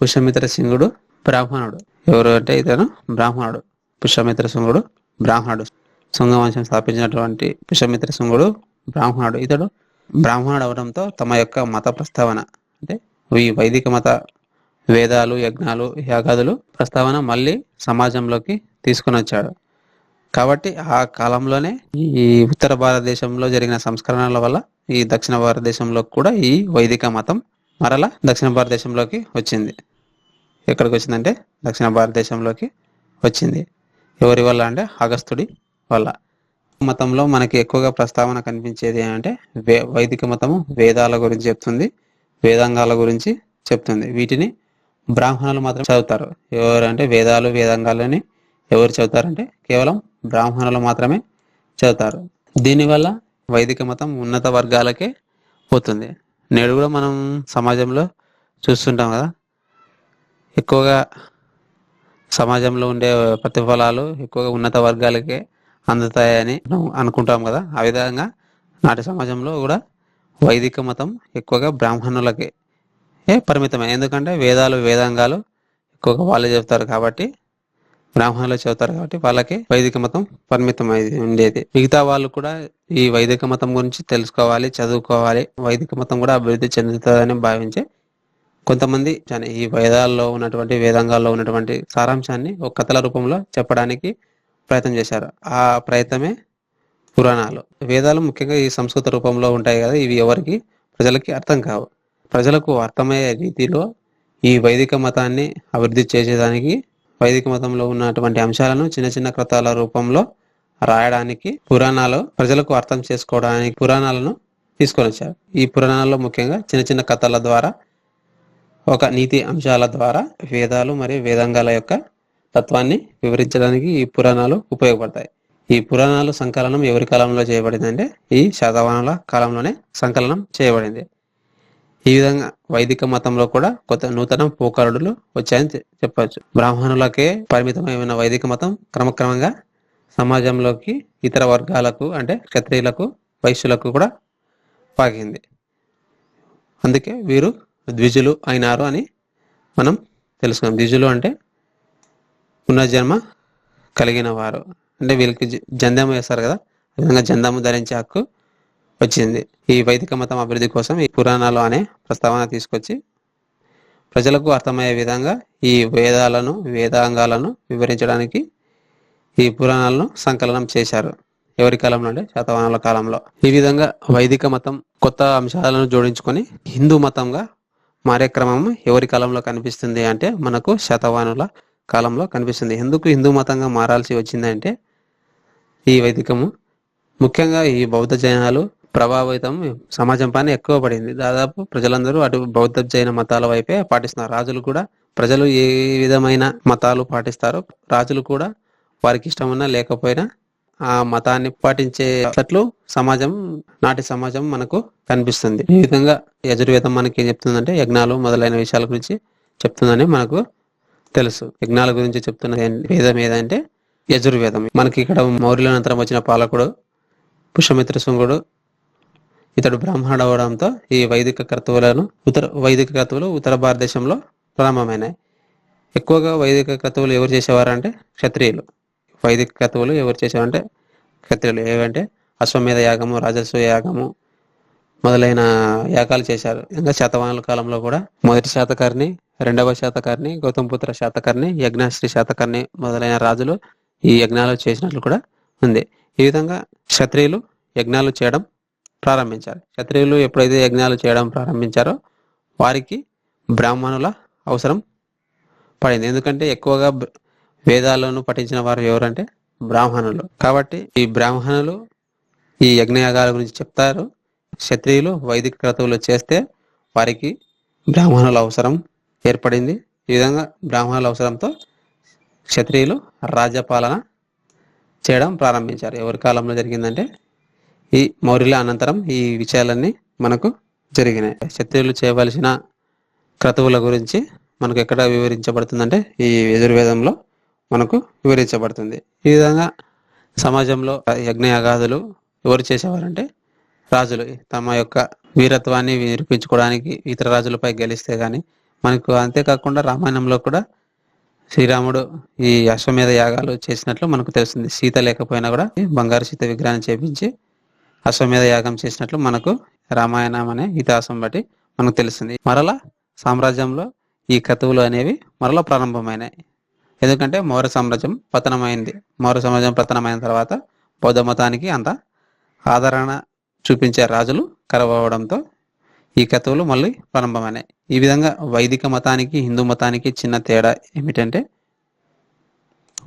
పుష్యమిత్ర సింగుడు బ్రాహ్మణుడు. ఎవరు అంటే ఇతను బ్రాహ్మణుడు. పుష్యమిత్ర శృంగుడు బ్రాహ్మణుడు. శృంగవంశం స్థాపించినటువంటి పుష్యమిత్ర శృంగుడు బ్రాహ్మణుడు. ఇతడు బ్రాహ్మణుడు అవడంతో తమ యొక్క మత ప్రస్తావన అంటే ఈ వైదిక మత వేదాలు, యజ్ఞాలు, యాగాదులు ప్రస్తావన మళ్ళీ సమాజంలోకి తీసుకొని వచ్చాడు. కాబట్టి ఆ కాలంలోనే ఈ ఉత్తర భారతదేశంలో జరిగిన సంస్కరణల వల్ల ఈ దక్షిణ భారతదేశంలో కూడా ఈ వైదిక మతం మరలా దక్షిణ భారతదేశంలోకి వచ్చింది. ఎక్కడికి వచ్చిందంటే దక్షిణ భారతదేశంలోకి వచ్చింది. ఎవరి వల్ల అంటే అగస్త్యుడి వల్ల. మతంలో మనకి ఎక్కువగా ప్రస్తావన కనిపించేది అంటే వైదిక మతము వేదాల గురించి చెప్తుంది, వేదాంగాల గురించి చెప్తుంది. వీటిని బ్రాహ్మణులు మాత్రం చదువుతారు. ఎవరంటే వేదాలు, వేదాంగాలని ఎవరు చదువుతారంటే కేవలం బ్రాహ్మణులు మాత్రమే చదువుతారు. దీనివల్ల వైదిక మతం ఉన్నత వర్గాలకే పోతుంది. నేడు కూడా మనం సమాజంలో చూస్తుంటాం కదా, ఎక్కువగా సమాజంలో ఉండే ప్రతిఫలాలు ఎక్కువగా ఉన్నత వర్గాలకే అందుతాయని అనుకుంటాం కదా. ఆ విధంగా నాటి సమాజంలో కూడా వైదిక మతం ఎక్కువగా బ్రాహ్మణులకే పరిమితమే. ఎందుకంటే వేదాలు, వేదాంగాలు ఎక్కువగా వాళ్ళే చెబుతారు కాబట్టి, బ్రాహ్మణులు చెబుతారు కాబట్టి వాళ్ళకి వైదిక మతం పరిమితమై ఉండేది. మిగతా వాళ్ళు కూడా ఈ వైదిక మతం గురించి తెలుసుకోవాలి, చదువుకోవాలి, వైదిక మతం కూడా అభివృద్ధి చెందుతుందని భావించే కొంతమంది ఈ వేదాల్లో ఉన్నటువంటి, వేదాంగాల్లో ఉన్నటువంటి సారాంశాన్ని ఒక కథల రూపంలో చెప్పడానికి ప్రయత్నం చేశారు. ఆ ప్రయత్నమే పురాణాలు. వేదాలు ముఖ్యంగా ఈ సంస్కృత రూపంలో ఉంటాయి కదా, ఇవి ఎవరికి ప్రజలకి అర్థం కావు. ప్రజలకు అర్థమయ్యే రీతిలో ఈ వైదిక మతాన్ని అభివృద్ధి చేసేదానికి, వైదిక మతంలో ఉన్నటువంటి అంశాలను చిన్న చిన్న కథల రూపంలో రాయడానికి పురాణాలు ప్రజలకు అర్థం చేసుకోవడానికి పురాణాలను తీసుకొని వచ్చారు. ఈ పురాణాల్లో ముఖ్యంగా చిన్న చిన్న కథల ద్వారా, ఒక నీతి అంశాల ద్వారా వేదాలు మరియు వేదాంగాల యొక్క తత్వాన్ని వివరించడానికి ఈ పురాణాలు ఉపయోగపడతాయి. ఈ పురాణాలు సంకలనం ఎవరి కాలంలో చేయబడింది అంటే ఈ శాతవాహనుల కాలంలోనే సంకలనం చేయబడింది. ఈ విధంగా వైదిక మతంలో కూడా కొత్త నూతన పోకడలు వచ్చాయని చెప్పవచ్చు. బ్రాహ్మణులకే పరిమితమైన వైదిక మతం క్రమక్రమంగా సమాజంలోకి ఇతర వర్గాలకు అంటే క్షత్రియులకు, వైశ్యులకు కూడా పాకింది. అందుకే వీరు ద్విజులు అయినారు అని మనం తెలుసుకున్నాం. ద్విజులు అంటే పునర్జన్మ కలిగిన వారు. అంటే వీళ్ళకి జంధ్యం వేస్తారు కదా, ఆ విధంగా జంధ్యము ధరించే హక్కు వచ్చింది. ఈ వైదిక మతం అభివృద్ధి కోసం ఈ పురాణాలు అనే ప్రస్తావన తీసుకొచ్చి ప్రజలకు అర్థమయ్యే విధంగా ఈ వేదాలను, వేదాంగాలను వివరించడానికి ఈ పురాణాలను సంకలనం చేశారు. ఎవరి కాలంలో అంటే శాతవాహనుల కాలంలో. ఈ విధంగా వైదిక మతం కొత్త అంశాలను జోడించుకొని హిందూ మతంగా మారే క్రమం ఎవరి కాలంలో కనిపిస్తుంది అంటే మనకు శాతవాహనుల కాలంలో కనిపిస్తుంది. ఎందుకు హిందూ మతంగా మారాల్సి వచ్చిందంటే ఈ వైదికము ముఖ్యంగా ఈ బౌద్ధ జైనాలు ప్రభావితం సమాజం పైన ఎక్కువ పడింది. దాదాపు ప్రజలందరూ అటు బౌద్ధ జైన మతాల వైపే పాటిస్తున్నారు. రాజులు కూడా, ప్రజలు ఏ విధమైన మతాలు పాటిస్తారో రాజులు కూడా వారికి ఇష్టం ఉన్నా లేకపోయినా ఆ మతాన్ని పాటించేటట్లు నాటి సమాజం మనకు కనిపిస్తుంది. ఈ విధంగా యజుర్వేదం మనకి ఏం చెప్తుందంటే యజ్ఞాలు మొదలైన విషయాల గురించి చెప్తుందని మనకు తెలుసు. యజ్ఞాల గురించి చెప్తున్న వేదం ఏదంటే యజుర్వేదం. మనకి ఇక్కడ మౌర్యులనంతరం వచ్చిన పాలకుడు పుష్యమిత్ర శృంగుడు, ఇతడు బ్రాహ్మణుడు అవడంతో ఈ వైదిక క్రతువులు ఉత్తర భారతదేశంలో ప్రారంభమైనాయి. ఎక్కువగా వైదిక క్రతువులు ఎవరు చేసేవారంటే క్షత్రియులు. వైదిక క్రతువులు ఎవరు చేసేవారంటే క్షత్రియులు. ఏవంటే అశ్వమేధ యాగము, రాజసూయ యాగము మొదలైన యాగాలు చేశారు. ఇంకా శాతవాహనుల కాలంలో కూడా మొదటి శాతకర్ణి, రెండవ శాతకర్ణి, గౌతమపుత్ర శాతకర్ణి, యజ్ఞశ్రీ శాతకర్ణి మొదలైన రాజులు ఈ యజ్ఞాలు చేసినట్లు కూడా ఉంది. ఈ విధంగా క్షత్రియులు యజ్ఞాలు చేయడం ప్రారంభించారు. క్షత్రియులు ఎప్పుడైతే యజ్ఞాలు చేయడం ప్రారంభించారో వారికి బ్రాహ్మణుల అవసరం పడింది. ఎందుకంటే ఎక్కువగా వేదాలను పఠించిన వారు ఎవరంటే బ్రాహ్మణులు. కాబట్టి ఈ బ్రాహ్మణులు ఈ యజ్ఞయాగాల గురించి చెప్తారు. క్షత్రియులు వైదిక క్రతువులు చేస్తే వారికి బ్రాహ్మణుల అవసరం ఏర్పడింది. ఈ విధంగా బ్రాహ్మణుల అవసరంతో క్షత్రియులు రాజ్యపాలన చేయడం ప్రారంభించారు. ఎవరి కాలంలో జరిగిందంటే ఈ మౌర్యుల అనంతరం ఈ విషయాలన్నీ మనకు జరిగినాయి. క్షత్రియులు చేయవలసిన క్రతువుల గురించి మనకు ఎక్కడ వివరించబడుతుందంటే ఈ యజుర్వేదంలో మనకు వివరించబడుతుంది. ఈ విధంగా సమాజంలో యజ్ఞయాగాదులు ఎవరు చేసేవారంటే రాజులు తమ యొక్క వీరత్వాన్ని నిరూపించుకోవడానికి ఇతర రాజులపై గెలిస్తే గాని మనకు, అంతేకాకుండా రామాయణంలో కూడా శ్రీరాముడు ఈ అశ్వమేధ యాగాలు చేసినట్లు మనకు తెలుస్తుంది. సీత లేకపోయినా కూడా బంగారు సీత విగ్రహాన్ని చేపించి అశ్వమేధ యాగం చేసినట్లు మనకు రామాయణం అనే ఇతిహాసం బట్టి మనకు తెలుస్తుంది. మరలా సామ్రాజ్యంలో ఈ క్రతువులు అనేవి మరలా ప్రారంభమైనాయి. ఎందుకంటే మౌర్య సామ్రాజ్యం పతనమైంది. మౌర్య సామ్రాజ్యం పతనమైన తర్వాత బౌద్ధ మతానికి అంత ఆదరణ చూపించే రాజులు కరువవడంతో ఈ క్రతువులు మళ్ళీ ప్రారంభమైనాయి. ఈ విధంగా వైదిక మతానికి హిందూ మతానికి చిన్న తేడా ఏమిటంటే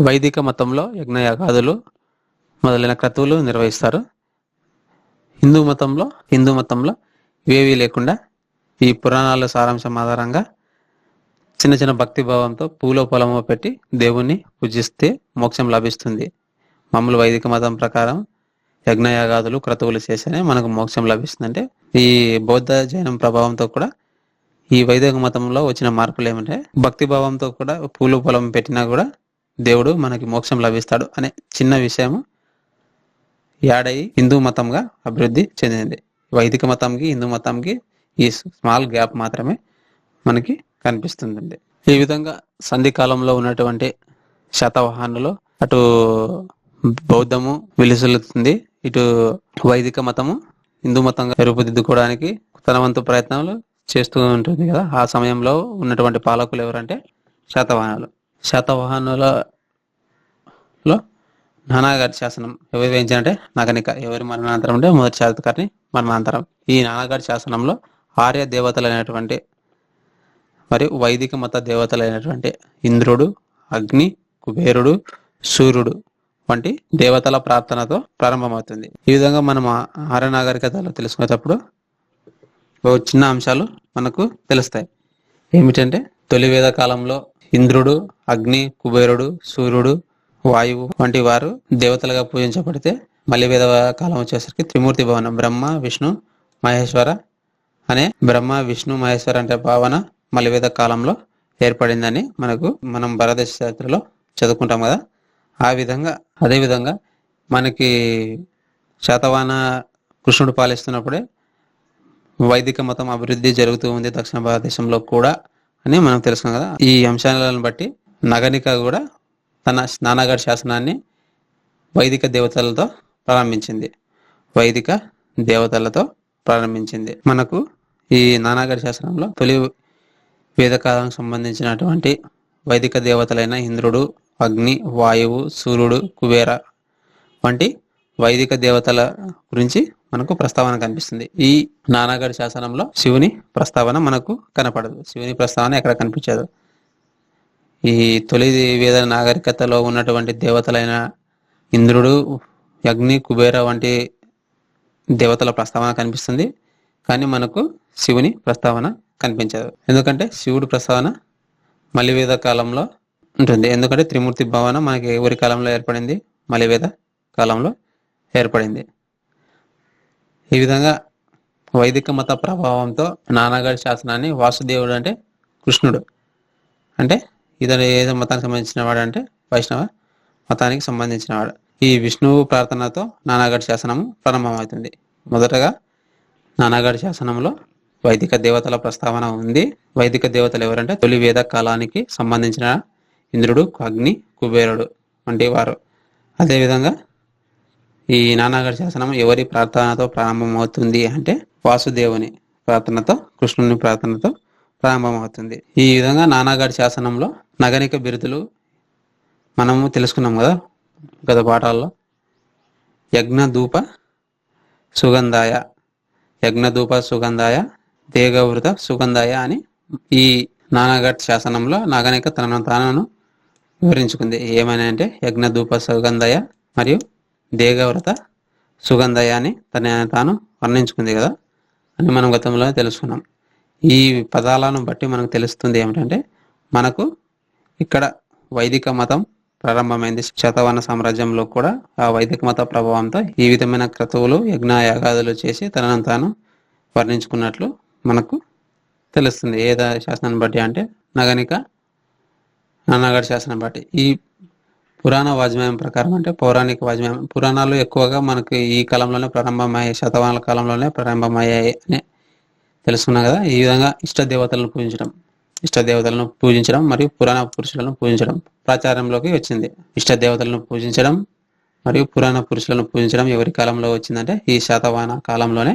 వైదిక మతంలో యజ్ఞయాగాదులు మొదలైన క్రతువులు నిర్వహిస్తారు. హిందూ మతంలో ఇవేవి లేకుండా ఈ పురాణాల సారాంశం ఆధారంగా చిన్న చిన్న భక్తి భావంతో పూలో పొలమో పెట్టి దేవుణ్ణి పూజిస్తే మోక్షం లభిస్తుంది. మామూలు వైదిక మతం ప్రకారం యజ్ఞయాగాదులు క్రతువులు చేస్తేనే మనకు మోక్షం లభిస్తుందంటే ఈ బౌద్ధ జైనం ప్రభావంతో కూడా ఈ వైదిక మతంలో వచ్చిన మార్పులు ఏమంటే భక్తి భావంతో కూడా పూలు పొలం పెట్టినా కూడా దేవుడు మనకి మోక్షం లభిస్తాడు అనే చిన్న విషయము యాడై హిందూ మతంగా అభివృద్ధి చెందింది. వైదిక మతంకి హిందూ మతంకి ఈ స్మాల్ గ్యాప్ మాత్రమే మనకి కనిపిస్తుంది. ఈ విధంగా సంధి కాలంలో ఉన్నటువంటి శాతవాహనులు అటు బౌద్ధము విలుసులుతుంది, ఇటు వైదిక మతము హిందూ మతంగా రూపుదిద్దుకోవడానికి తన వంతు ప్రయత్నాలు చేస్తూ ఉంటుంది కదా. ఆ సమయంలో ఉన్నటువంటి పాలకులు ఎవరంటే శాతవాహనులలో నానాగారి శాసనం ఎవరు వేయించారంటే నగనిక. ఎవరి మరణాంతరం అంటే మొదటి శాతకర్ణి మరణాంతరం. ఈ నానాగారి శాసనంలో ఆర్య దేవతలైనటువంటి మరియు వైదిక మత దేవతలైనటువంటి ఇంద్రుడు, అగ్ని, కుబేరుడు, సూర్యుడు వంటి దేవతల ప్రార్థనతో ప్రారంభమవుతుంది. ఈ విధంగా మనం ఆర్య నాగరికతలో తెలుసుకునేటప్పుడు చిన్న అంశాలు మనకు తెలుస్తాయి. ఏమిటంటే తొలి వేద కాలంలో ఇంద్రుడు, అగ్ని, కుబేరుడు, సూర్యుడు, వాయువు వంటి వారు దేవతలుగా పూజించబడితే మళ్ళీ వేద కాలం వచ్చేసరికి త్రిమూర్తి భవనం బ్రహ్మ, విష్ణు, మహేశ్వర అనే బ్రహ్మ, విష్ణు, మహేశ్వర అంటే భావన మళ్ళీ వేద కాలంలో ఏర్పడిందని మనం భారతదేశ చరిత్రలో చదువుకుంటాం కదా. అదే విధంగా మనకి శాతవాహన కృష్ణుడు పాలిస్తున్నప్పుడే వైదిక మతం అభివృద్ధి జరుగుతూ ఉంది దక్షిణ భారతదేశంలో కూడా అని మనం తెలుసుకున్నాం కదా. ఈ అంశాలను బట్టి నగనిక కూడా తన నానాగఢ్ శాసనాన్ని వైదిక దేవతలతో ప్రారంభించింది. మనకు ఈ నానాగఢ్ శాసనంలో తొలి వేదకాలం సంబంధించినటువంటి వైదిక దేవతలైన ఇంద్రుడు, అగ్ని, వాయువు, సూర్యుడు, కుబేర వంటి వైదిక దేవతల గురించి మనకు ప్రస్తావన కనిపిస్తుంది. ఈ నానాగఢ్ శాసనంలో శివుని ప్రస్తావన మనకు కనపడదు. శివుని ప్రస్తావన ఎక్కడ కనిపించదు. ఈ తొలి వేద నాగరికతలో ఉన్నటువంటి దేవతలైన ఇంద్రుడు, అగ్ని, కుబేర వంటి దేవతల ప్రస్తావన కనిపిస్తుంది, కానీ మనకు శివుని ప్రస్తావన కనిపించదు. ఎందుకంటే శివుడి ప్రస్తావన మలివేద కాలంలో ఉంటుంది. ఎందుకంటే త్రిమూర్తి భావన మనకి ఎవరి కాలంలో ఏర్పడింది? మలివేద కాలంలో ఏర్పడింది. ఈ విధంగా వైదిక మత ప్రభావంతో నానాగఢ్ శాసనాన్ని వాసుదేవుడు అంటే కృష్ణుడు అంటే ఇతడు ఏ మతానికి సంబంధించిన వాడు అంటే వైష్ణవ మతానికి సంబంధించిన వాడు. ఈ విష్ణువు ప్రార్థనతో నానాగఢ్ శాసనము ప్రారంభమవుతుంది. మొదటగా నానాగఢ్ శాసనంలో వైదిక దేవతల ప్రస్తావన ఉంది. వైదిక దేవతలు ఎవరంటే తొలి వేద కాలానికి సంబంధించిన ఇంద్రుడు, అగ్ని, కుబేరుడు వంటి వారు. అదేవిధంగా ఈ నానాగఢ్ శాసనం ఎవరి ప్రార్థనతో ప్రారంభమవుతుంది అంటే వాసుదేవుని ప్రార్థనతో, కృష్ణుని ప్రార్థనతో ప్రారంభమవుతుంది. ఈ విధంగా నానాగఢ్ శాసనంలో నగనిక బిరుదులు మనము తెలుసుకున్నాం కదా గత పాఠాల్లో. యజ్ఞధూప సుగంధాయ, యజ్ఞధూప సుగంధాయ, దేగవృత సుగంధాయ అని ఈ నానాగఢ్ శాసనంలో నగనిక తనను తాను వివరించుకుంది. ఏమని అంటే యజ్ఞధూప సుగంధాయ మరియు దేగవ్రత సుగంధయ అని తన తాను వర్ణించుకుంది కదా అని మనం గతంలో తెలుసుకున్నాం. ఈ పదాలను బట్టి మనకు తెలుస్తుంది ఏమిటంటే మనకు ఇక్కడ వైదిక మతం ప్రారంభమైంది. శాతవాహన సామ్రాజ్యంలో కూడా ఆ వైదిక మత ప్రభావంతో ఈ విధమైన క్రతువులు, యజ్ఞ యాగాదులు చేసి తనను తాను వర్ణించుకున్నట్లు మనకు తెలుస్తుంది. ఏ శాసనాన్ని బట్టి అంటే నగనిక నానాగఢ్ శాసనం బట్టి. ఈ పురాణ వాజ్మయం ప్రకారం అంటే పౌరాణిక వాజ్మయం, పురాణాలు ఎక్కువగా మనకు ఈ కాలంలోనే ప్రారంభమయ్యాయి, శతవాహనాల కాలంలోనే ప్రారంభమయ్యాయి అని తెలుసుకున్నాం కదా. ఈ విధంగా ఇష్ట దేవతలను పూజించడం మరియు పురాణ పురుషులను పూజించడం ప్రాచారంలోకి వచ్చింది. ఇష్ట దేవతలను పూజించడం మరియు పురాణ పురుషులను పూజించడం ఎవరి కాలంలో వచ్చిందంటే ఈ శాతవాహన కాలంలోనే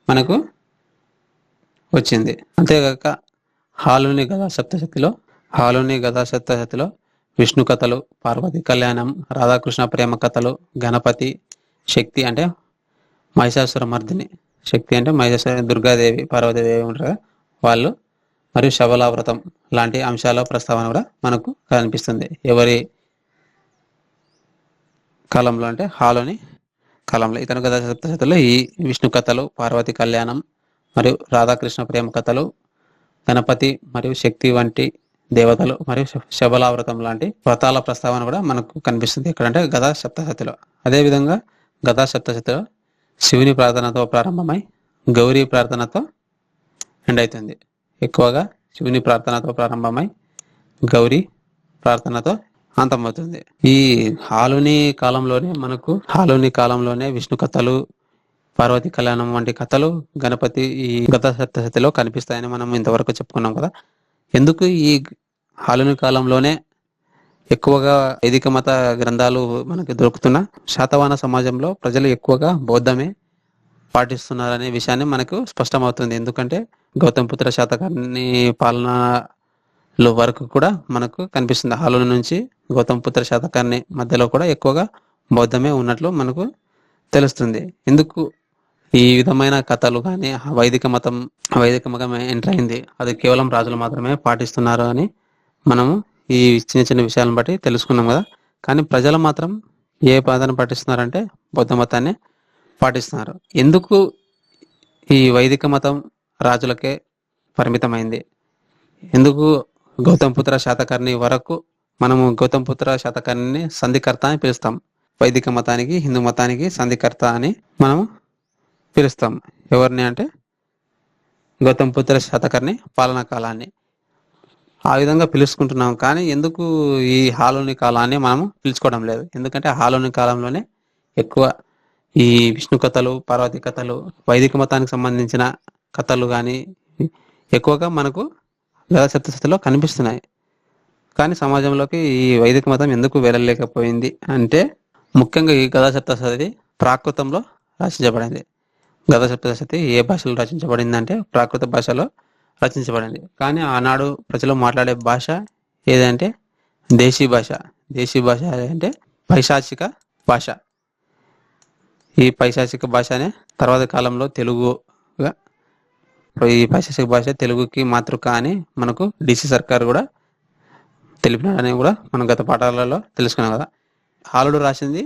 మనకు వచ్చింది. అంతేగాక హాలుని గదా సప్తశతిలో విష్ణు కథలు, పార్వతి కళ్యాణం, రాధాకృష్ణ ప్రేమ కథలు, గణపతి, శక్తి అంటే మహిషాసుర మర్దిని, శక్తి అంటే మహిషాసుర, దుర్గాదేవి, పార్వతీదేవి ఉంటారు కదా వాళ్ళు, మరియు శబలావ్రతం లాంటి అంశాల ప్రస్తావన కూడా మనకు కనిపిస్తుంది. ఎవరి కాలంలో అంటే హాలుని కాలంలో. ఇతను గదా సప్తశతిలో ఈ విష్ణు కథలు, పార్వతి కళ్యాణం మరియు రాధాకృష్ణ ప్రేమ కథలు, గణపతి మరియు శక్తి వంటి దేవతలు మరియు శబలావ్రతం లాంటి వ్రతాల ప్రస్తావన కూడా మనకు కనిపిస్తుంది ఎక్కడంటే గదా సప్తశతిలో. అదేవిధంగా గదా సప్తశతిలో శివుని ప్రార్థనతో ప్రారంభమై గౌరీ ప్రార్థనతో ఎండ్ అవుతుంది. ఎక్కువగా శివుని ప్రార్థనతో ప్రారంభమై గౌరీ ప్రార్థనతో అంతమవుతుంది. ఈ హాలుని కాలంలోనే విష్ణు కథలు, పార్వతి కళ్యాణం వంటి కథలు, గణపతి ఈ గదా సప్తశతిలో కనిపిస్తాయని మనం ఇంతవరకు చెప్పుకున్నాం కదా. ఎందుకు ఈ హాలుని కాలంలోనే ఎక్కువగా వైదిక మత గ్రంథాలు మనకి దొరుకుతున్నా శాతవాహన సమాజంలో ప్రజలు ఎక్కువగా బౌద్ధమే పాటిస్తున్నారనే విషయాన్ని మనకు స్పష్టమవుతుంది. ఎందుకంటే గౌతమిపుత్ర శాతకర్ణి పాలనలో వరకు కూడా మనకు కనిపిస్తుంది. హాలుని నుంచి గౌతమిపుత్ర శాతకర్ణి మధ్యలో కూడా ఎక్కువగా బౌద్ధమే ఉన్నట్లు మనకు తెలుస్తుంది. ఎందుకు ఈ విధమైన కథలు కానీ వైదిక మతం ఎంటర్ అయింది, అది కేవలం రాజులు మాత్రమే పాటిస్తున్నారు అని మనము ఈ చిన్న చిన్న విషయాలను బట్టి తెలుసుకున్నాం కదా. కానీ ప్రజలు మాత్రం ఏ పాదాన్ని పాటిస్తున్నారంటే బౌద్ధ మతాన్ని పాటిస్తున్నారు. ఎందుకు ఈ వైదిక మతం రాజులకే పరిమితమైంది? ఎందుకు గౌతమిపుత్ర శాతకర్ణి వరకు మనము గౌతమిపుత్ర శాతకర్ణిని సంధికర్త అని పిలుస్తాం. వైదిక మతానికి, హిందూ మతానికి సంధికర్త అని మనము పిలుస్తాం. ఎవరిని అంటే గౌతమిపుత్ర శాతకర్ణి పాలనా కాలాన్ని ఆ విధంగా పిలుచుకుంటున్నాం. కానీ ఎందుకు ఈ హాలుని కాలాన్ని మనము పిలుచుకోవడం లేదు? ఎందుకంటే హాలుని కాలంలోనే ఎక్కువ ఈ విష్ణు కథలు, పార్వతి కథలు, వైదిక మతానికి సంబంధించిన కథలు కానీ ఎక్కువగా మనకు గదా సప్తశతిలో కనిపిస్తున్నాయి. కానీ సమాజంలోకి ఈ వైదిక మతం ఎందుకు వెళ్ళలేకపోయింది అంటే ముఖ్యంగా ఈ గదా సప్తశతి ప్రాకృతంలో రచించబడింది. గదా సప్తశతి ఏ భాషలో రచించబడింది అంటే ప్రాకృత భాషలో రచించబడింది. కానీ ఆనాడు ప్రజలు మాట్లాడే భాష ఏదంటే దేశీ భాష. దేశీ భాష అంటే పైశాచిక భాష. ఈ పైశాచిక భాషనే తర్వాత కాలంలో తెలుగుగా, ఈ పైశాచిక భాష తెలుగుకి మాతృక అని మనకు డిసి సర్కార్ కూడా తెలిపినాడని కూడా మనం గత పాఠాలలో తెలుసుకున్నాం కదా. హాలుడు రాసింది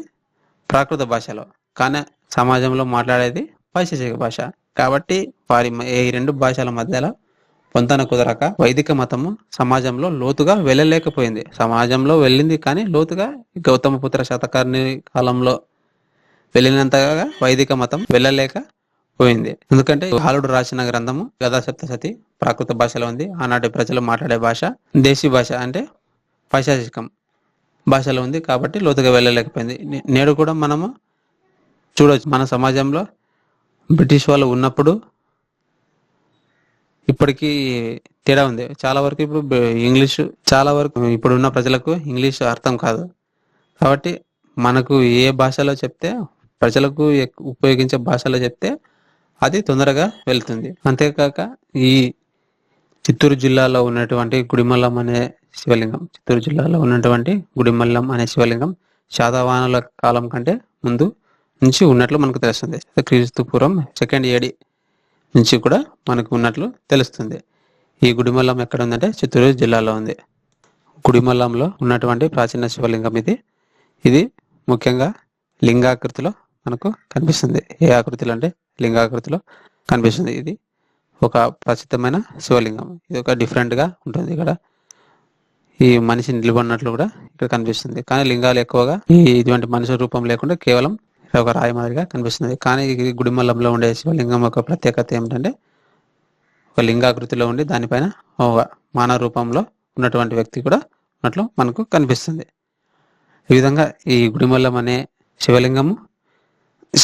ప్రాకృత భాషలో, కానీ సమాజంలో మాట్లాడేది పైశాచిక భాష. కాబట్టి వారి ఈ రెండు భాషల మధ్యలో పొంతన కుదరక వైదిక మతము సమాజంలో లోతుగా వెళ్ళలేకపోయింది. సమాజంలో వెళ్ళింది కానీ లోతుగా గౌతమపుత్ర శాతకర్ణి కాలంలో వెళ్ళినంతగా వైదిక మతం వెళ్ళలేక పోయింది. ఎందుకంటే బాలుడు రాసిన గ్రంథము గదా సప్తశతి ప్రాకృత భాషలో ఉంది. ఆనాటి ప్రజలు మాట్లాడే భాష దేశీ భాష అంటే పైశాచికం భాషలో ఉంది కాబట్టి లోతుగా వెళ్ళలేకపోయింది. నేడు కూడా మనము చూడవచ్చు, మన సమాజంలో బ్రిటిష్ వాళ్ళు ఉన్నప్పుడు ఇప్పటికీ తేడా ఉంది. చాలా వరకు ఇప్పుడు ఇంగ్లీషు చాలా వరకు ఇప్పుడున్న ప్రజలకు ఇంగ్లీష్ అర్థం కాదు. కాబట్టి మనకు ఏ భాషలో చెప్తే ప్రజలకు ఉపయోగించే భాషలో చెప్తే అది తొందరగా వెళ్తుంది. అంతేకాక ఈ చిత్తూరు జిల్లాలో ఉన్నటువంటి గుడిమల్లం అనే శివలింగం శాతవాహనుల కాలం కంటే ముందు నుంచి ఉన్నట్లు మనకు తెలుస్తుంది. క్రీస్తు పూర్వం 2nd AD నుంచి కూడా మనకు ఉన్నట్లు తెలుస్తుంది. ఈ గుడిమల్లం ఎక్కడ ఉందంటే చిత్తూరు జిల్లాలో ఉంది. గుడిమల్లంలో ఉన్నటువంటి ప్రాచీన శివలింగం ఇది ముఖ్యంగా లింగాకృతిలో మనకు కనిపిస్తుంది. ఏ ఆకృతిలో అంటే లింగాకృతిలో కనిపిస్తుంది. ఇది ఒక ప్రసిద్ధమైన శివలింగం. ఇది ఒక డిఫరెంట్ గా ఉంటుంది. ఇక్కడ ఈ మనిషి నిలబడినట్లు కూడా ఇక్కడ కనిపిస్తుంది. కానీ లింగాలు ఎక్కువగా ఇటువంటి మనిషి రూపం లేకుండా కేవలం ఒక రాయి మాదిరిగా కనిపిస్తుంది. కానీ ఈ గుడిమల్లంలో ఉండే శివలింగం ఒక ప్రత్యేకత ఏమిటంటే ఒక లింగాకృతిలో ఉండి దానిపైన ఒక మానవ రూపంలో ఉన్నటువంటి వ్యక్తి కూడా ఉన్నట్లు మనకు కనిపిస్తుంది. ఈ విధంగా ఈ గుడిమల్లం అనే శివలింగము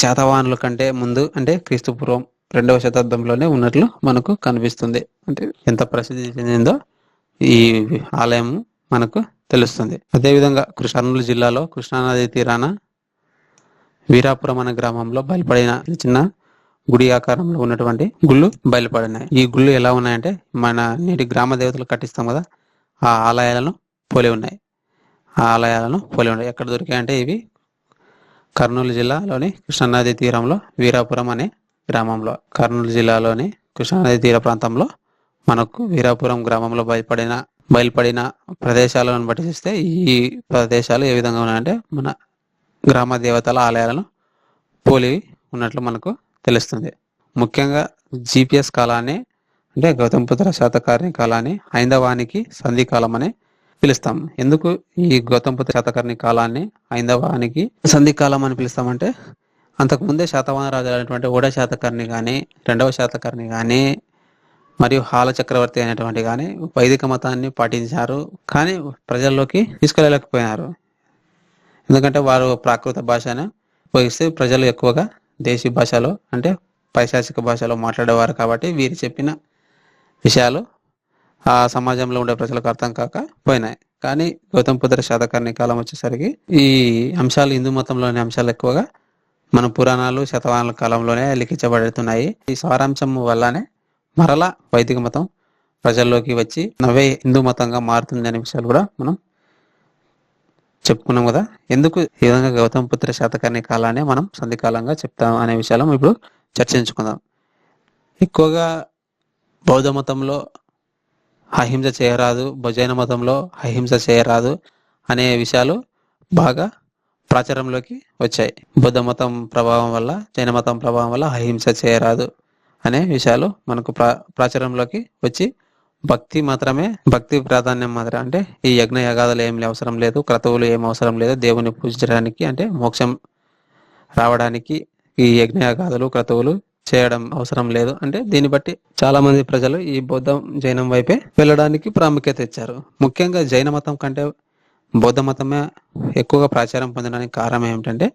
శాతవాహనుల కంటే ముందు అంటే క్రీస్తు పూర్వం 2వ శతాబ్దంలోనే ఉన్నట్లు మనకు కనిపిస్తుంది. అంటే ఎంత ప్రసిద్ధి చెందిందో ఈ ఆలయం మనకు తెలుస్తుంది. అదేవిధంగా కర్నూలు జిల్లాలో కృష్ణానది తీరాన వీరాపురం అనే గ్రామంలో బయలుపడిన చిన్న గుడి ఆకారంలో ఉన్నటువంటి గుళ్ళు బయలుపడినాయి. ఈ గుళ్ళు ఎలా ఉన్నాయంటే మన నేటి గ్రామ దేవతలు కట్టిస్తాం కదా, ఆ ఆలయాలను పోలి ఉన్నాయి. ఎక్కడ దొరికాయంటే ఇవి కర్నూలు జిల్లాలోని కృష్ణానది తీరంలో వీరాపురం అనే గ్రామంలో, కర్నూలు జిల్లాలోని కృష్ణానది తీర ప్రాంతంలో మనకు వీరాపురం గ్రామంలో బయలుపడిన ప్రదేశాలను బట్టి చూస్తే ఈ ప్రదేశాలు ఏ విధంగా ఉన్నాయంటే మన గ్రామ దేవతల ఆలయాలను పోలి ఉన్నట్లు మనకు తెలుస్తుంది. ముఖ్యంగా GPS కాలాన్ని అంటే గౌతమపుత్ర శాతకర్ణి కాలాన్ని హైందవానికి సంధి కాలం అని పిలుస్తాం. ఎందుకు ఈ గౌతమపుత్ర శాతకర్ణి కాలాన్ని హైందవానికి సంధి కాలం అని పిలుస్తామంటే అంతకుముందే శాతవాహన రాజు అయినటువంటి ఓడ శాతకర్ణి కానీ 2వ శాతకర్ణి కానీ మరియు హాల చక్రవర్తి అయినటువంటి కానీ వైదిక మతాన్ని పాటించారు. కానీ ప్రజల్లోకి తీసుకెళ్ళలేకపోయినారు. ఎందుకంటే వారు ప్రాకృత భాషను ఉపయోగిస్తే ప్రజలు ఎక్కువగా దేశీ భాషలో అంటే పైశాచిక భాషలో మాట్లాడేవారు. కాబట్టి వీరు చెప్పిన విషయాలు ఆ సమాజంలో ఉండే ప్రజలకు అర్థం కాక పోయినాయి. కానీ గౌతమపుత్ర శాతకర్ణి కాలం వచ్చేసరికి ఈ అంశాలు హిందూ మతంలోని అంశాలు ఎక్కువగా మన పురాణాలు శతవాహనుల కాలంలోనే లిఖించబడుతున్నాయి. ఈ సారాంశం వల్లనే మరలా వైదిక మతం ప్రజల్లోకి వచ్చి నవే హిందూ మతంగా మారుతుంది అనే విషయాలు కూడా మనం చెప్పుకున్నాం కదా. ఎందుకు ఈ విధంగా గౌతమపుత్ర శాతకర్ణి కాలాన్ని మనం సంధి కాలంగా చెప్తాం అనే విషయాలు ఇప్పుడు చర్చించుకుందాం. ఎక్కువగా బౌద్ధ మతంలో అహింస చేయరాదు, జైన మతంలో అహింస చేయరాదు అనే విషయాలు బాగా ప్రాచుర్యంలోకి వచ్చాయి. బౌద్ధ మతం ప్రభావం వల్ల, జైన మతం ప్రభావం వల్ల అహింస చేయరాదు అనే విషయాలు మనకు ప్రాచుర్యంలోకి వచ్చి భక్తి ప్రాధాన్యం మాత్రం అంటే ఈ యజ్ఞ యాగాదులు ఏం అవసరం లేదు, క్రతువులు ఏం అవసరం లేదు, దేవుని పూజించడానికి అంటే మోక్షం రావడానికి ఈ యజ్ఞ యాగాదులు క్రతువులు చేయడం అవసరం లేదు. అంటే దీన్ని బట్టి చాలా మంది ప్రజలు ఈ బౌద్ధం జైనం వైపే వెళ్ళడానికి ప్రాముఖ్యత ఇచ్చారు. ముఖ్యంగా జైన మతం కంటే బౌద్ధ మతమే ఎక్కువగా ప్రాచుర్యం పొందడానికి కారణం ఏమిటంటే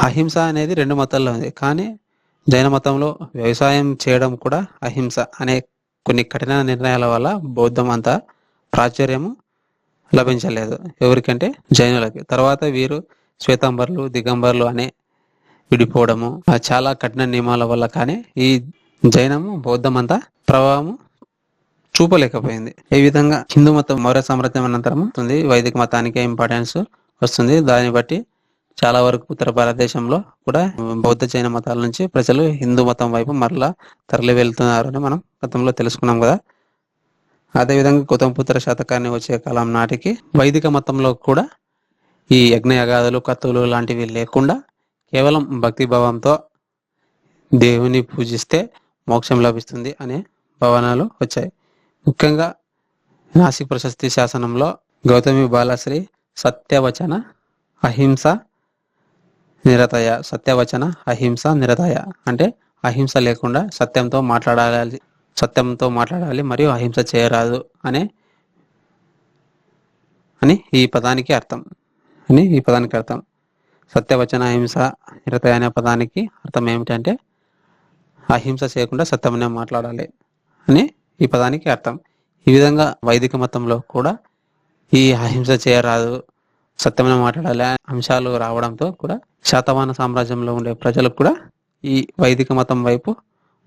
అహింస అనేది 2 మతాల్లో ఉంది. కానీ జైన మతంలో వ్యవసాయం చేయడం కూడా అహింస అనే కొన్ని కఠిన నిర్ణయాల వల్ల బౌద్ధం అంతా ప్రాచుర్యము లభించలేదు. ఎవరికంటే జైనులకి. తర్వాత వీరు శ్వేతాంబర్లు, దిగంబర్లు అనే విడిపోవడము చాలా కఠిన నియమాల వల్ల కానీ ఈ జైనము బౌద్ధం అంతా ప్రభావము చూపలేకపోయింది. ఈ విధంగా హిందూ మతం మౌర్య సామ్రాజ్యం అనంతరం వైదిక మతానికి ఇంపార్టెన్స్ వస్తుంది. దాన్ని బట్టి చాలా వరకు ఉత్తర భారతదేశంలో కూడా బౌద్ధ జైన మతాల నుంచి ప్రజలు హిందూ మతం వైపు మరలా తరలి వెళ్తున్నారు అని మనం గతంలో తెలుసుకున్నాం కదా. అదేవిధంగా గౌతమపుత్ర శాతకర్ణి వచ్చే కాలం నాటికి వైదిక మతంలో కూడా ఈ యజ్ఞయాగాదులు కత్తులు లాంటివి లేకుండా కేవలం భక్తి భావంతో దేవుని పూజిస్తే మోక్షం లభిస్తుంది అనే భవనాలు వచ్చాయి. ముఖ్యంగా నాసిక్ ప్రశస్తి శాసనంలో గౌతమి బాలశ్రీ సత్యవచన అహింస నిరతయ, సత్యవచన అహింస నిరతయ అంటే అహింస లేకుండా సత్యంతో మాట్లాడాలి మరియు అహింస చేయరాదు అని ఈ పదానికి అర్థం. సత్యవచన అహింస నిరతయ అనే పదానికి అర్థం ఏమిటంటే అహింస చేయకుండా సత్యమనే మాట్లాడాలి అని ఈ పదానికి అర్థం. ఈ విధంగా వైదిక మతంలో కూడా ఈ అహింస చేయరాదు, సత్యమనే మాట్లాడాలి అంశాలు రావడంతో కూడా శాతవాహన సామ్రాజ్యంలో ఉండే ప్రజలకు కూడా ఈ వైదిక మతం వైపు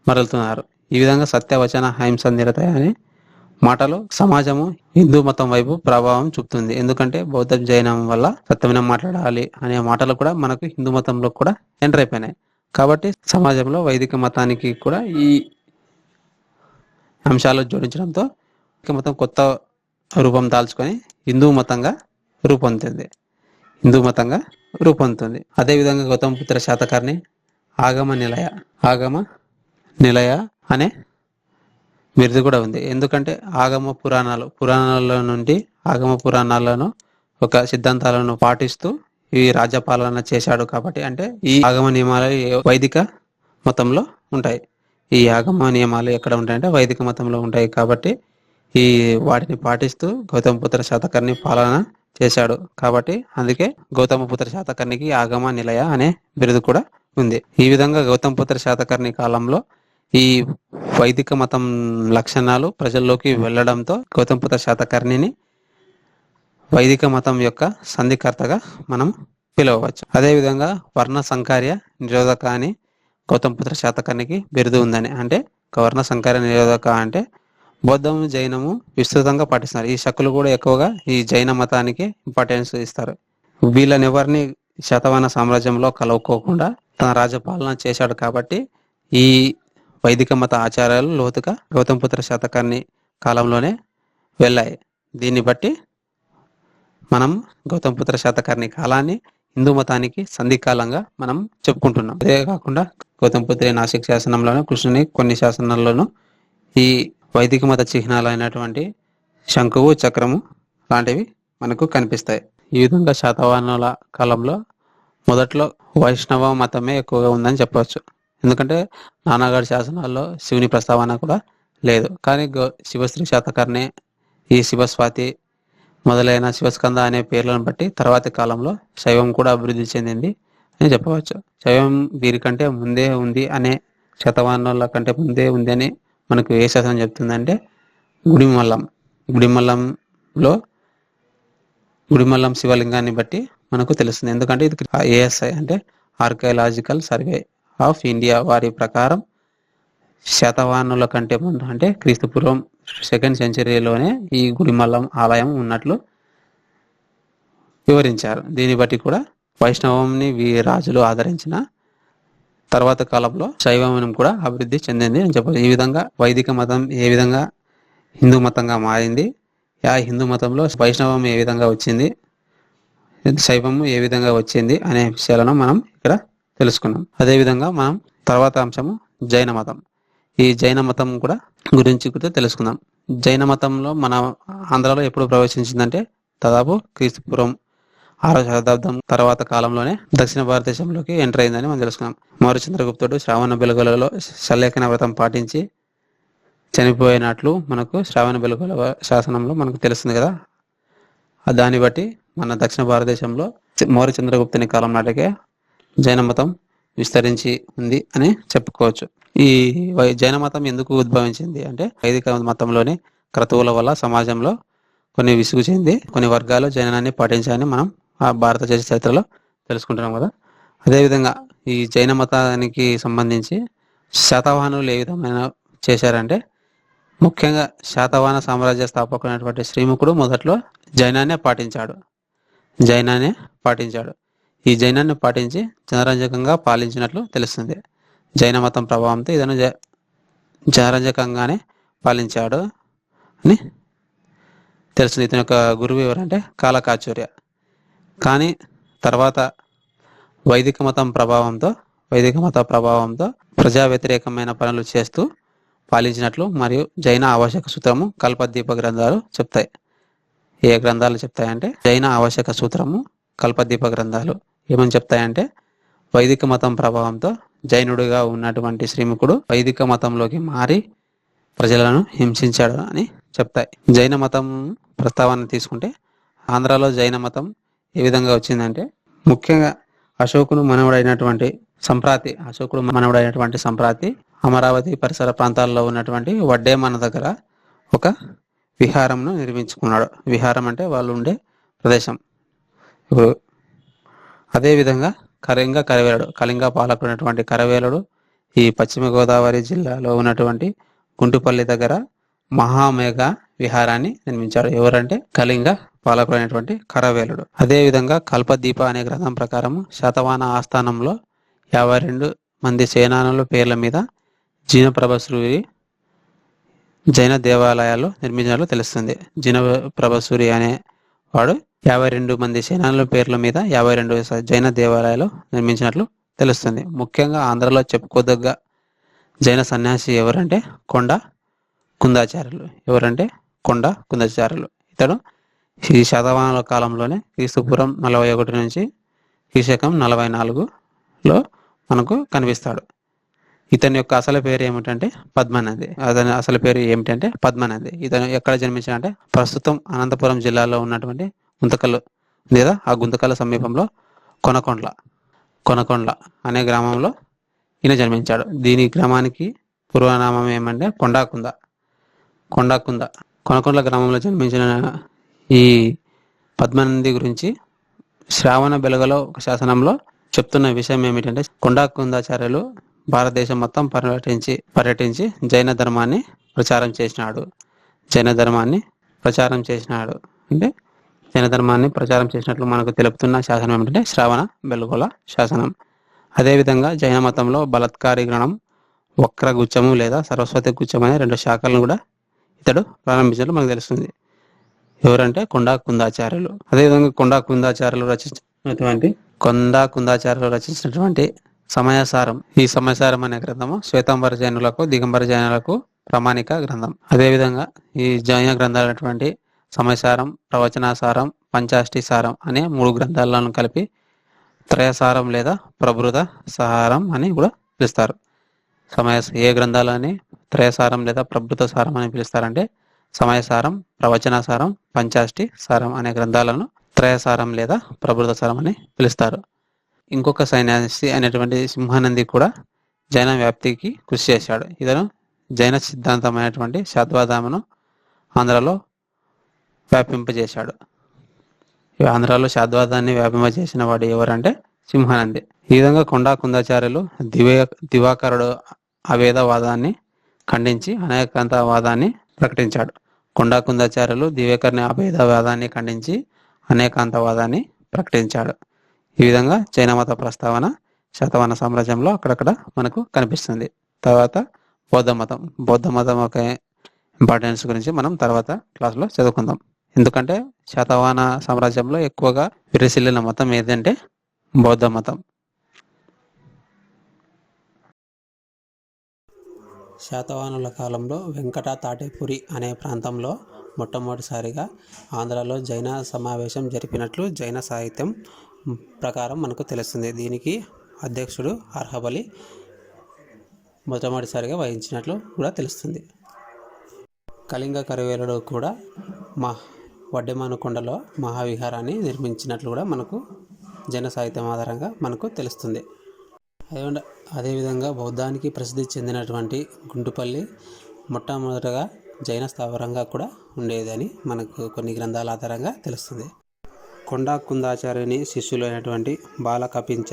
మరలుతున్నారు. ఈ విధంగా సత్యవచన అహింస నిరతయ అనే మాటలు సమాజము హిందూ మతం వైపు ప్రభావం చూపుతుంది. ఎందుకంటే బౌద్ధ జైనం వల్ల సత్యమనే మాట్లాడాలి అనే మాటలు కూడా మనకు హిందూ మతంలో కూడా ఎంటర్ అయిపోయినాయి. కాబట్టి సమాజంలో వైదిక మతానికి కూడా ఈ అంశాలు జోడించడంతో వైదిక మతం కొత్త రూపం దాల్చుకొని హిందూ మతంగా రూపొందుతుంది. అదేవిధంగా గౌతమపుత్ర శాతకర్ణి ఆగమ నిలయ అనే బిరుదు కూడా ఉంది. ఎందుకంటే ఆగమ పురాణాలను ఒక సిద్ధాంతాలను పాటిస్తూ ఈ రాజ్యపాలన చేశాడు కాబట్టి, అంటే ఈ ఆగమ నియమాలు వైదిక మతంలో ఉంటాయి. ఈ ఆగమ నియమాలు ఎక్కడ ఉంటాయంటే వైదిక మతంలో ఉంటాయి. కాబట్టి ఈ వాటిని పాటిస్తూ గౌతమపుత్ర శాతకర్ణి పాలన చేశాడు. కాబట్టి అందుకే గౌతమపుత్ర శాతకర్ణికి ఆగమ నిలయ అనే బిరుదు కూడా ఉంది. ఈ విధంగా గౌతమపుత్ర శాతకర్ణి కాలంలో ఈ వైదిక మతం లక్షణాలు ప్రజల్లోకి వెళ్లడంతో గౌతమపుత్ర శాతకర్ణిని వైదిక మతం యొక్క సంధికర్తగా మనం పిలవవచ్చు. అదేవిధంగా వర్ణ సంకార్య నిరోధక అని గౌతమపుత్ర శాతకర్ణికి బిరుదు ఉందని, అంటే వర్ణ సంకార్య నిరోధక అంటే బౌద్ధము జైనము విస్తృతంగా పాటిస్తున్నారు. ఈ శకులు కూడా ఎక్కువగా ఈ జైన మతానికి ఇంపార్టెన్స్ ఇస్తారు. వీళ్ళనెవరిని శాతవాహన సామ్రాజ్యంలో కలుపుకోకుండా తన రాజ్యపాలన చేశాడు కాబట్టి ఈ వైదిక మత ఆచారాలు లోతుగా గౌతమపుత్ర శాతకర్ణి కాలంలోనే వెళ్ళాయి. దీన్ని బట్టి మనం గౌతమపుత్ర శాతకర్ణి కాలాన్ని హిందూ మతానికి సంధికాలంగా మనం చెప్పుకుంటున్నాం. అదే కాకుండా గౌతమపుత్ర నాసిక్ శాసనంలోను, కృష్ణుని కొన్ని శాసనాల్లోనూ ఈ వైదిక మత చిహ్నాలు అయినటువంటి శంకువు, చక్రము లాంటివి మనకు కనిపిస్తాయి. ఈ విధంగా శాతవాహనుల కాలంలో మొదట్లో వైష్ణవ మతమే ఎక్కువగా ఉందని చెప్పవచ్చు. ఎందుకంటే నానాగఢ్ శాసనాల్లో శివుని ప్రస్తావన కూడా లేదు. కానీ శివశ్రీ శాతకర్ణి, ఈ శివస్వాతి మొదలైన శివస్కంద అనే పేర్లను బట్టి తర్వాతి కాలంలో శైవం కూడా అభివృద్ధి చెందింది అని చెప్పవచ్చు. శైవం వీరికంటే ముందే ఉంది అనే, శాతవాహనుల కంటే ముందే ఉంది అని మనకు ఏ శాసనం చెప్తుందంటే గుడిమల్లం శివలింగాన్ని బట్టి మనకు తెలుస్తుంది. ఎందుకంటే ఇది ఏఎస్ఐ అంటే ఆర్కియలాజికల్ సర్వే ఆఫ్ ఇండియా వారి ప్రకారం శాతవాహనుల కంటే ముందు, అంటే క్రీస్తుపూర్వం 2nd సెంచరీలోనే ఈ గుడిమల్లం ఆలయం ఉన్నట్లు వివరించారు. దీన్ని బట్టి కూడా వైష్ణవంని రాజులు ఆదరించిన తర్వాత కాలంలో శైవం కూడా అభివృద్ధి చెందింది అని చెప్పారు. ఈ విధంగా వైదిక మతం ఏ విధంగా హిందూ మతంగా మారింది, ఆ హిందూ మతంలో వైష్ణవం ఏ విధంగా వచ్చింది, శైవము ఏ విధంగా వచ్చింది అనే విషయాలను మనం ఇక్కడ తెలుసుకున్నాం. అదేవిధంగా మనం తర్వాత అంశము జైన మతం. ఈ జైన మతం కూడా గురించి కూడా తెలుసుకుందాం. జైన మతంలో మన ఆంధ్రాలో ఎప్పుడు ప్రవేశించిందంటే దాదాపు క్రీస్తుపూర్వం 6వ శతాబ్దం తర్వాత కాలంలోనే దక్షిణ భారతదేశంలోకి ఎంటర్ అయిందని మనం తెలుసుకున్నాం. మౌర్య చంద్రగుప్తుడు శ్రావణ బెలుగులలో సల్లేఖన వ్రతం పాటించి చనిపోయినట్లు మనకు శ్రావణ బెలుగుల శాసనంలో మనకు తెలుస్తుంది కదా. దాన్ని బట్టి మన దక్షిణ భారతదేశంలో మౌర్య చంద్రగుప్తుని కాలం నాటికే జైన మతం విస్తరించి ఉంది అని చెప్పుకోవచ్చు. ఈ జైన మతం ఎందుకు ఉద్భవించింది అంటే వైదిక మతంలోని క్రతువుల వల్ల సమాజంలో కొన్ని విసుగు చెంది కొన్ని వర్గాలు జైనాన్ని పాటించాలని మనం ఆ భారతదేశ చరిత్రలో తెలుసుకుంటున్నాం కదా. అదేవిధంగా ఈ జైన మతానికి సంబంధించి శాతవాహనులు ఏ విధమైన చేశారంటే, ముఖ్యంగా శాతవాహన సామ్రాజ్య స్థాపకుడైనటువంటి శ్రీముఖుడు మొదట్లో జైనాన్ని పాటించాడు. ఈ జైనాన్ని పాటించి జనరంజకంగా పాలించినట్లు తెలుస్తుంది. జైన మతం ప్రభావంతో ఇతను జనరంజకంగానే పాలించాడు అని తెలుస్తుంది. ఇతని యొక్క గురువు ఎవరంటే కాలకాచుర్య. కానీ తర్వాత వైదిక మత ప్రభావంతో ప్రజా వ్యతిరేకమైన పనులు చేస్తూ పాలించినట్లు మరియు జైన ఆవశ్యక సూత్రము కల్పదీప గ్రంథాలు చెప్తాయి. ఏ గ్రంథాలు చెప్తాయంటే జైన ఆవశ్యక సూత్రము కల్పదీప గ్రంథాలు ఏమని చెప్తాయంటే వైదిక మతం ప్రభావంతో జైనుడిగా ఉన్నటువంటి శ్రీముఖుడు వైదిక మతంలోకి మారి ప్రజలను హింసించాడు అని చెప్తాయి. జైన మతం ప్రస్తావన తీసుకుంటే ఆంధ్రాలో జైన మతం ఏ విధంగా వచ్చిందంటే ముఖ్యంగా అశోకుడు మనవడైనటువంటి సంప్రాతి అమరావతి పరిసర ప్రాంతాల్లో ఉన్నటువంటి వడ్డేమన్న దగ్గర ఒక విహారంను నిర్మించుకున్నాడు. విహారం అంటే వాళ్ళు ఉండే ప్రదేశం. అదేవిధంగా కళింగ పాలకున్నటువంటి కరవేలుడు ఈ పశ్చిమ గోదావరి జిల్లాలో ఉన్నటువంటి గుంటుపల్లి దగ్గర మహామేఘ విహారాన్ని నిర్మించాడు. ఎవరంటే కళింగ పాలకుడైనటువంటి కరవేలుడు. అదేవిధంగా కల్పదీప అనే గ్రంథం ప్రకారం శాతవాహన ఆస్థానంలో 52 మంది సేనానుల పేర్ల మీద జినప్రభసూరి జైన దేవాలయాలు నిర్మించినట్లు తెలుస్తుంది. జినప్రభసూరి అనే వాడు 52 మంది సేనానుల పేర్ల మీద 52 జైన దేవాలయాలు నిర్మించినట్లు తెలుస్తుంది. ముఖ్యంగా ఆంధ్రలో చెప్పుకోదగ్గ జైన సన్యాసి ఎవరంటే కొండ కుందాచార్యులు. ఇతడు ఈ శాతవాహనుల కాలంలోనే క్రీస్తుపురం 41 నుంచి క్రీశకం 44లో మనకు కనిపిస్తాడు. ఇతని యొక్క అసలు పేరు ఏమిటంటే పద్మనంది. ఇతను ఎక్కడ జన్మించాడంటే ప్రస్తుతం అనంతపురం జిల్లాలో ఉన్నటువంటి గుంతకల్లు లేదా ఆ గుంతకల్ల సమీపంలో కొనకొండ్ల అనే గ్రామంలో ఈయన జన్మించాడు. దీని గ్రామానికి పూర్వనామం ఏమంటే కొనకొండ్ల గ్రామంలో జన్మించిన ఈ పద్మనంది గురించి శ్రావణ బెలుగలో ఒక శాసనంలో చెప్తున్న విషయం ఏమిటంటే కొండాకుందాచార్యులు భారతదేశం మొత్తం పర్యటించి జైన ధర్మాన్ని ప్రచారం చేసినాడు. అంటే జైన ధర్మాన్ని ప్రచారం చేసినట్లు మనకు తెలుపుతున్న శాసనం ఏమిటంటే శ్రావణ బెలుగల శాసనం. అదేవిధంగా జైన మతంలో బలత్కారి గణం, వక్రగుచ్చము లేదా సరస్వతి గుచ్చం అనే 2 శాఖలను కూడా ఇతడు ప్రారంభించినట్లు మనకు తెలుస్తుంది. ఎవరంటే కొండా కుందాచార్యులు. అదేవిధంగా కొండా కుందాచార్యులు రచించినటువంటి సమయసారం, ఈ సమయసారం అనే గ్రంథము శ్వేతాంబర జైనులకు, దిగంబర జైనులకు ప్రామాణిక గ్రంథం. అదేవిధంగా ఈ జైన గ్రంథాలైనటువంటి సమయసారం, ప్రవచనాసారం, పంచాష్టి సారం అనే 3 గ్రంథాలను కలిపి త్రయసారం లేదా ప్రభృత సారం అని కూడా పిలుస్తారు. ఏ గ్రంథాలని త్రయసారం లేదా ప్రభృత సారం అని పిలుస్తారంటే సమయసారం, ప్రవచనాసారం, పంచాష్టి సారం అనే గ్రంథాలను త్రయసారం లేదా ప్రభృత సారం అని పిలుస్తారు. ఇంకొక సన్యాసి అనేటువంటి సింహానంది కూడా జైన వ్యాప్తికి కృషి చేశాడు. ఇతను జైన సిద్ధాంతమైనటువంటి శాద్వాదామను ఆంధ్రాలో వ్యాపింపజేశాడు. శాద్వాదాన్ని వ్యాపింపజేసిన వాడు ఎవరంటే సింహానంది. ఈ విధంగా కొండా కుందాచార్యులు దివాకరుడు అవేదవాదాన్ని ఖండించి అనేకాంతవాదాన్ని ప్రకటించాడు. కొండా కుందాచార్యులు దివేకర్ని అభేదవాదాన్ని ఖండించి అనేకాంతవాదాన్ని ప్రకటించాడు. ఈ విధంగా జైన మత ప్రస్తావన శాతవాహన సామ్రాజ్యంలో అక్కడక్కడ మనకు కనిపిస్తుంది. తర్వాత బౌద్ధ మతం యొక్క ఇంపార్టెన్స్ గురించి మనం తర్వాత క్లాస్లో చదువుకుందాం. ఎందుకంటే శాతవాహన సామ్రాజ్యంలో ఎక్కువగా విరసిల్లిన మతం ఏదంటే బౌద్ధ మతం. శాతవాహనుల కాలంలో వెంకట తాటేపురి అనే ప్రాంతంలో మొట్టమొదటిసారిగా ఆంధ్రాలో జైన సమావేశం జరిపినట్లు జైన సాహిత్యం ప్రకారం మనకు తెలుస్తుంది. దీనికి అధ్యక్షుడు అర్హబలి మొట్టమొదటిసారిగా వహించినట్లు కూడా తెలుస్తుంది. కళింగ కరవేలుడు కూడా వడ్డెమానుకొండలో మహావిహారాన్ని నిర్మించినట్లు కూడా మనకు జైన సాహిత్యం ఆధారంగా మనకు తెలుస్తుంది. అదేవిధంగా బౌద్ధానికి ప్రసిద్ధి చెందినటువంటి గుంటుపల్లి మొట్టమొదటగా జైన స్థావరంగా కూడా ఉండేదని మనకు కొన్ని గ్రంథాల ఆధారంగా తెలుస్తుంది. కొండా కుందాచార్యుని శిష్యులు అయినటువంటి బాలకపించ,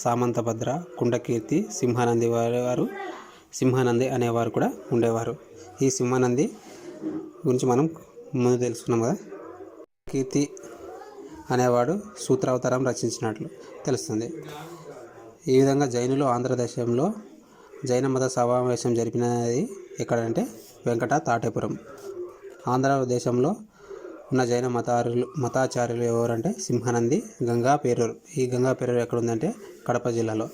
సామంతభద్ర, కుండకీర్తి, సింహానంది అనేవారు కూడా ఉండేవారు. ఈ సింహానంది గురించి మనం ముందు తెలుసుకున్నాం కదా. కీర్తి అనేవాడు సూత్రావతారం రచించినట్లు తెలుస్తుంది. ఈ విధంగా జైనులు ఆంధ్రదేశంలో జైన మత సమావేశం జరిపినది ఎక్కడంటే వెంకట తాటేపురం. ఆంధ్రదేశంలో ఉన్న జైన మతాచార్యులు ఎవరంటే సింహానంది, గంగా పేరూరు. ఈ గంగా పేరూరు ఎక్కడ ఉందంటే కడప జిల్లాలో.